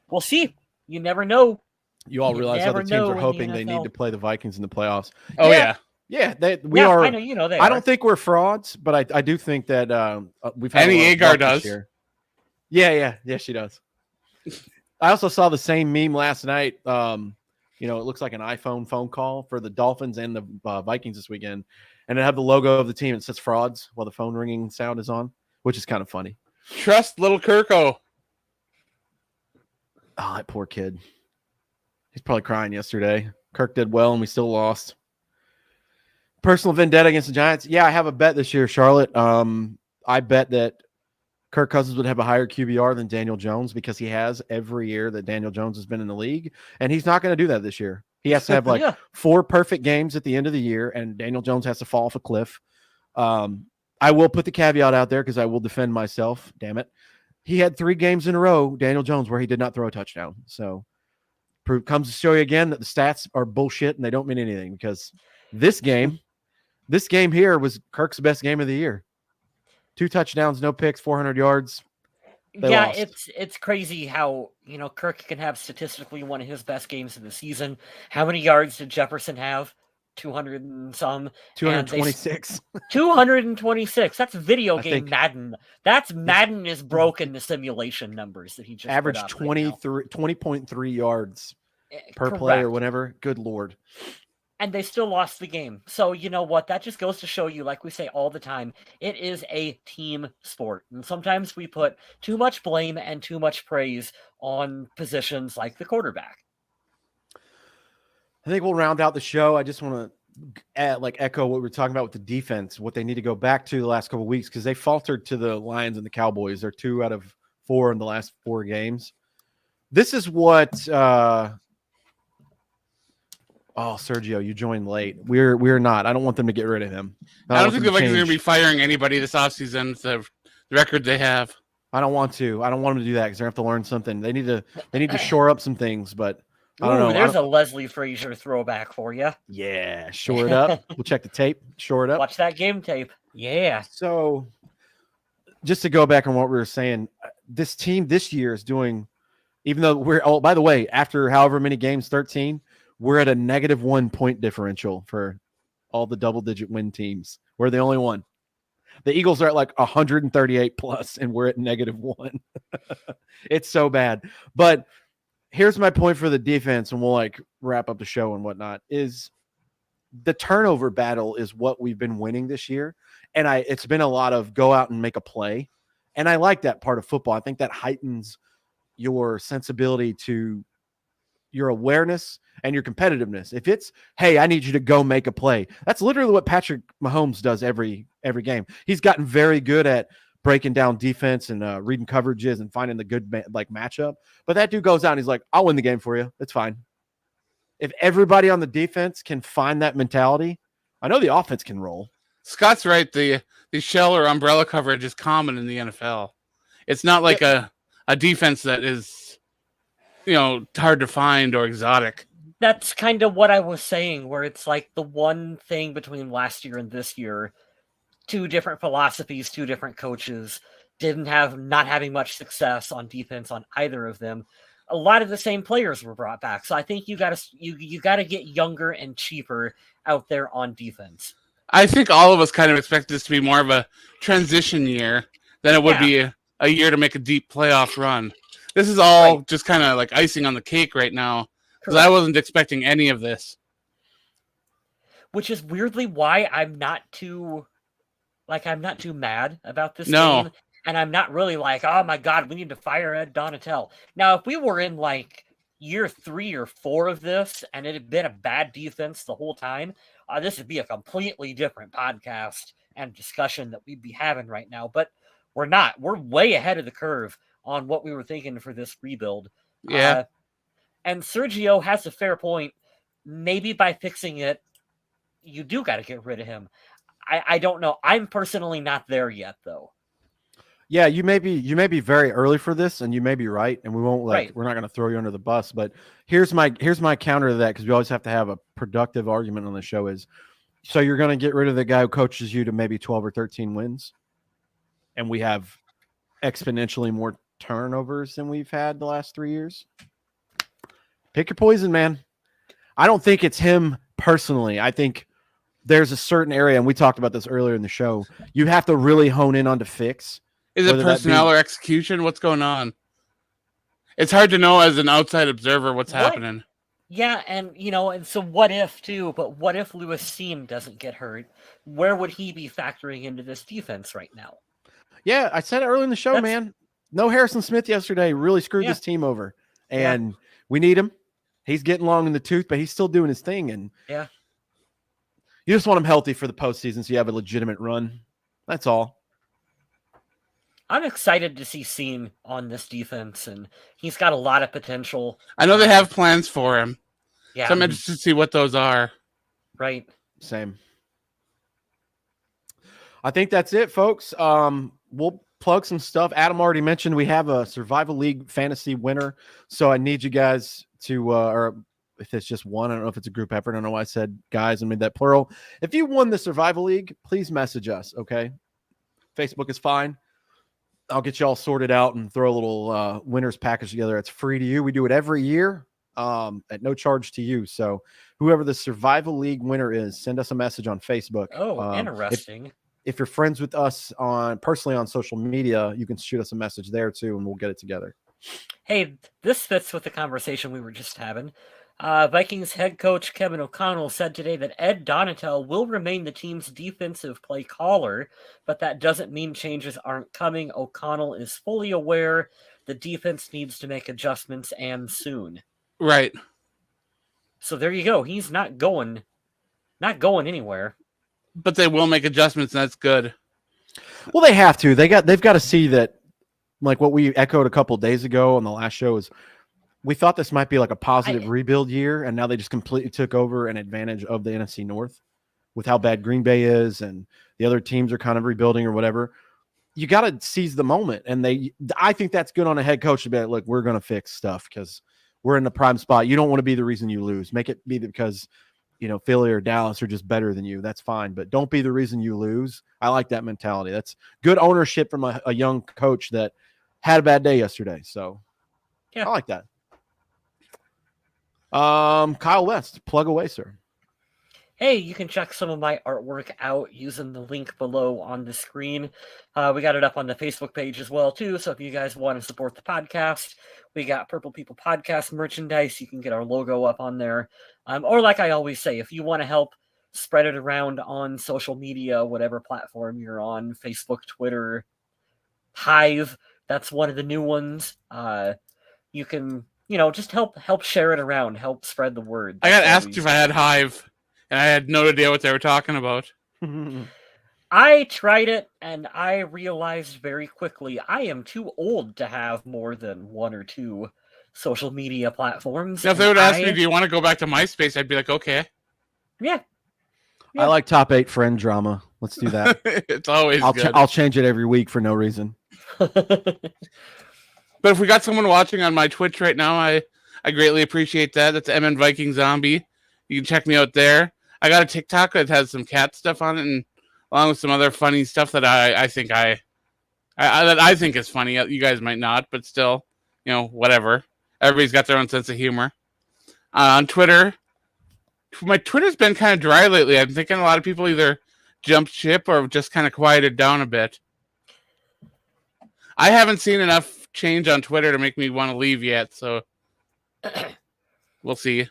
We'll see. You never know. You all realize other teams are hoping they need to play the Vikings in the playoffs. Oh yeah. Yeah, we are. I know, I don't think we're frauds, but I do think that we've had Annie Agar does. Yeah, she does. I also saw the same meme last night. It looks like an iPhone phone call for the Dolphins and the Vikings this weekend, and it had the logo of the team. It says frauds while the phone ringing sound is on, which is kind of funny. Trust little Kirko. Oh, that poor kid. He's probably crying yesterday. Kirk did well, and we still lost. Personal vendetta against the Giants. Yeah, I have a bet this year, Charlotte. I bet that Kirk Cousins would have a higher QBR than Daniel Jones because he has every year that Daniel Jones has been in the league, and he's not going to do that this year. He has to have like 4 perfect games at the end of the year, and Daniel Jones has to fall off a cliff. I will put the caveat out there because I will defend myself. Damn it. He had 3 games in a row, Daniel Jones, where he did not throw a touchdown. So comes to show you again that the stats are bullshit and they don't mean anything because this game here was Kirk's best game of the year. 2 touchdowns, no picks, 400 yards. They lost. It's crazy how, Kirk can have statistically one of his best games of the season. How many yards did Jefferson have? 200 and some. 226. 226. That's video game Madden. That's Madden is broken the simulation numbers that he just averaged 20.3 yards per play or whatever. Good Lord. And they still lost the game. So you know what? That just goes to show you, like we say all the time, it is a team sport. And sometimes we put too much blame and too much praise on positions like the quarterback. I think we'll round out the show. I just want to echo what we were talking about with the defense, what they need to go back to the last couple of weeks because they faltered to the Lions and the Cowboys. They're 2 out of 4 in the last 4 games. This is what Sergio, you joined late. We're not. I don't want them to get rid of him. I don't think the Vikings are going to be firing anybody this offseason. The record they have. I don't want to. I don't want them to do that because they have to learn something. They need to shore up some things, but I don't know. There's a Leslie Frazier throwback for you. Yeah, shore it up. We'll check the tape. Shore it up. Watch that game tape. Yeah. So, just to go back on what we were saying, this team this year is doing, even though by the way, after however many games, 13, we're at a -1 point differential for all the double-digit win teams. We're the only one. The Eagles are at like 138 plus, and we're at -1. It's so bad. But here's my point for the defense, and we'll wrap up the show and whatnot, is the turnover battle is what we've been winning this year. And it's been a lot of go out and make a play. And I like that part of football. I think that heightens your sensibility to your awareness and your competitiveness. If it's, hey, I need you to go make a play. That's literally what Patrick Mahomes does every game. He's gotten very good at breaking down defense and reading coverages and finding the good matchup. But that dude goes out and he's like, I'll win the game for you. It's fine. If everybody on the defense can find that mentality, I know the offense can roll. Scott's right. The shell or umbrella coverage is common in the NFL. It's not like a defense that is, hard to find or exotic. That's kind of what I was saying, where it's like the one thing between last year and this year, 2 different philosophies, 2 different coaches, not having much success on defense on either of them. A lot of the same players were brought back. So I think you gotta get younger and cheaper out there on defense. I think all of us kind of expect this to be more of a transition year than it would be a year to make a deep playoff run. This is all just kind of like icing on the cake right now because I wasn't expecting any of this. Which is weirdly why I'm not too mad about this game. And I'm not really like, oh my God, we need to fire Ed Donatel. Now, if we were in year 3 or 4 of this and it had been a bad defense the whole time, this would be a completely different podcast and discussion that we'd be having right now. But we're not. We're way ahead of the curve on what we were thinking for this rebuild. Yeah. And Sergio has a fair point. Maybe by fixing it, you do got to get rid of him. I don't know. I'm personally not there yet, though. Yeah, you may be very early for this, and you may be right, and we won't we're not going to throw you under the bus. But here's my counter to that, because we always have to have a productive argument on the show. Is so you're going to get rid of the guy who coaches you to maybe 12 or 13 wins, and we have exponentially more turnovers than we've had the last 3 years. Pick your poison, man. I don't think it's him personally. I think there's a certain area, and we talked about this earlier in the show, you have to really hone in on to fix. Is it personnel or execution? What's going on? It's hard to know as an outside observer what's happening. Yeah, and and so what if too? But what if Lewis Seam doesn't get hurt? Where would he be factoring into this defense right now? Yeah, I said it earlier in the show, man. No Harrison Smith yesterday really screwed this team over. and we need him. He's getting long in the tooth, but he's still doing his thing. And Yeah. you just want him healthy for the postseason so you have a legitimate run. That's all. I'm excited to see Seam on this defense, and he's got a lot of potential. I know they have plans for him. Yeah. So I'm interested to see what those are. Right. Same. I think that's it, folks. We'll plug some stuff. Adam already mentioned we have a Survival League fantasy winner. So I need you guys to, or if it's just one, I don't know if it's a group effort. I don't know why I said guys and made that plural. If you won the Survival League, please message us, okay? Facebook is fine. I'll get you all sorted out and throw a little winners package together. It's free to you. We do it every year at no charge to you. So whoever the Survival League winner is, send us a message on Facebook. Oh, interesting. If you're friends with us personally on social media, you can shoot us a message there too, and we'll get it together. Hey, this fits with the conversation we were just having. Vikings head coach Kevin O'Connell said today that Ed Donatel will remain the team's defensive play caller, but that doesn't mean changes aren't coming. O'Connell is fully aware the defense needs to make adjustments and soon. Right. So there you go. He's not going anywhere. But they will make adjustments, and that's good. Well, they have to. They've got to see that, like what we echoed a couple of days ago on the last show is we thought this might be like a positive rebuild year, and now they just completely took over an advantage of the NFC North with how bad Green Bay is, and the other teams are kind of rebuilding or whatever. You got to seize the moment, and I think that's good on a head coach to be like, look, we're going to fix stuff because we're in the prime spot. You don't want to be the reason you lose. Make it be because Philly or Dallas are just better than you. That's fine, but don't be the reason you lose. I like that mentality. That's good ownership from a young coach that had a bad day yesterday. So yeah, I like that. Kyle West, plug away, sir. Hey, you can check some of my artwork out using the link below on the screen. We got it up on the Facebook page as well, too. So if you guys want to support the podcast, we got Purple People Podcast merchandise. You can get our logo up on there. Or like I always say, if you want to help spread it around on social media, whatever platform you're on, Facebook, Twitter, Hive, that's one of the new ones. You can, just help share it around, help spread the word. I got asked if I had Hive. And I had no idea what they were talking about. I tried it, and I realized very quickly I am too old to have more than one or two social media platforms. Now, if they would ask me, do you want to go back to MySpace? I'd be like, okay. Yeah. I like top 8 friend drama. Let's do that. It's always good. I'll change it every week for no reason. But if we got someone watching on my Twitch right now, I greatly appreciate that. That's MN Viking Zombie. You can check me out there. I got a TikTok that has some cat stuff on it, and along with some other funny stuff that I think is funny. You guys might not, but still, whatever. Everybody's got their own sense of humor. On Twitter, my Twitter's been kind of dry lately. I'm thinking a lot of people either jumped ship or just kind of quieted down a bit. I haven't seen enough change on Twitter to make me want to leave yet, so we'll see.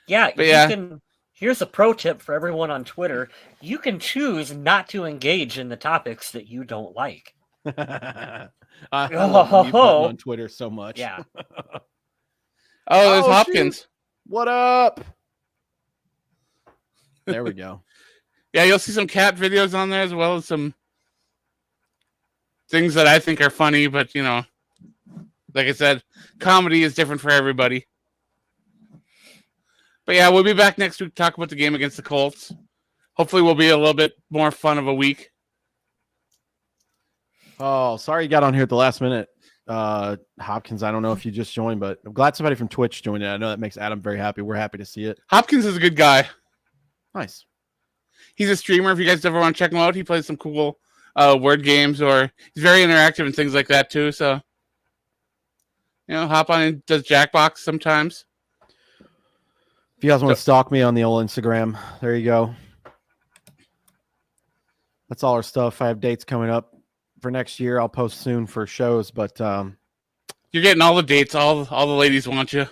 Yeah, but here's a pro tip for everyone on Twitter. You can choose not to engage in the topics that you don't like. I love you on Twitter so much. Yeah. There's Hopkins. Shoot. What up? There we go. Yeah, you'll see some cat videos on there as well as some things that I think are funny, but like I said, comedy is different for everybody. But yeah, we'll be back next week to talk about the game against the Colts. Hopefully we'll be a little bit more fun of a week. Oh, sorry you got on here at the last minute. Hopkins, I don't know if you just joined, but I'm glad somebody from Twitch joined it. I know that makes Adam very happy. We're happy to see it. Hopkins is a good guy. Nice. He's a streamer. If you guys ever want to check him out, he plays some cool word games, or he's very interactive and things like that too. So, hop on and does Jackbox sometimes. If you guys want to stalk me on the old Instagram, there you go. That's all our stuff. I have dates coming up for next year. I'll post soon for shows, but you're getting all the dates. All the ladies want you.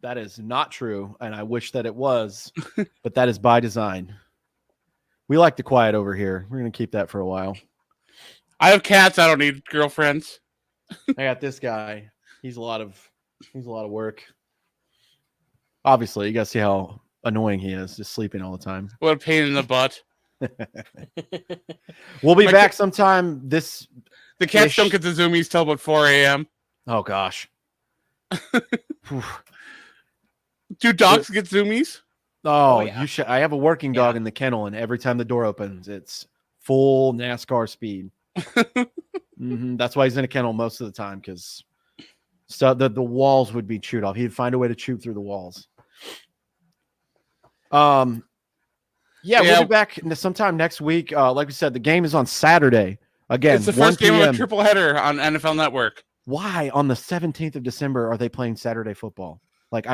That is not true, and I wish that it was, but that is by design. We like the quiet over here. We're going to keep that for a while. I have cats. I don't need girlfriends. I got this guy. He's a lot of He's a lot of work. Obviously, you got to see how annoying he is, just sleeping all the time. What a pain in the butt. We'll be back sometime this. The cats don't get the zoomies till about 4 a.m. Oh, gosh. Do dogs get zoomies? Oh, yeah. you should. I have a working dog in the kennel, and every time the door opens, it's full NASCAR speed. That's why he's in a kennel most of the time, because the walls would be chewed off. He'd find a way to chew through the walls. We'll be back sometime next week. Like we said, the game is on Saturday. Again, it's the first game of a triple header on NFL Network. Why on the 17th of December are they playing Saturday football? Like,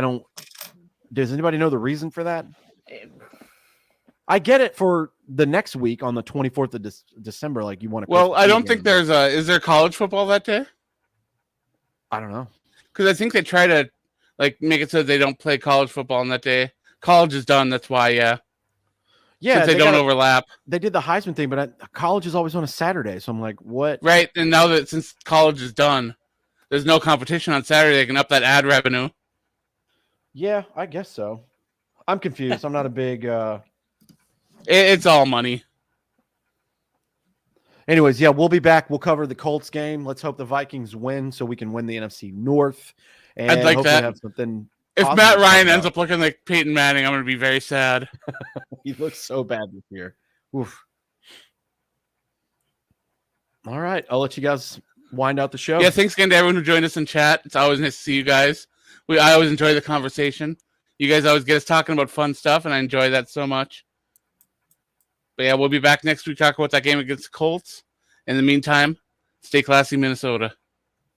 does anybody know the reason for that? I get it for the next week on the 24th of December. Like, you want to. Well, I don't think is there college football that day? I don't know. Because I think they try to make it so they don't play college football on that day. College is done. That's why, yeah. Since they don't overlap. They did the Heisman thing, but college is always on a Saturday. So I'm like, what? Right. And now that since college is done, there's no competition on Saturday. They can up that ad revenue. Yeah, I guess so. I'm confused. I'm not a big... It's all money. Anyways, yeah, we'll be back. We'll cover the Colts game. Let's hope the Vikings win so we can win the NFC North. And I'd like that. Have something if Matt Ryan ends up looking like Peyton Manning, I'm going to be very sad. He looks so bad this year. Oof. All right. I'll let you guys wind out the show. Yeah, thanks again to everyone who joined us in chat. It's always nice to see you guys. I always enjoy the conversation. You guys always get us talking about fun stuff, and I enjoy that so much. But yeah, we'll be back next week talking about that game against the Colts. In the meantime, stay classy, Minnesota.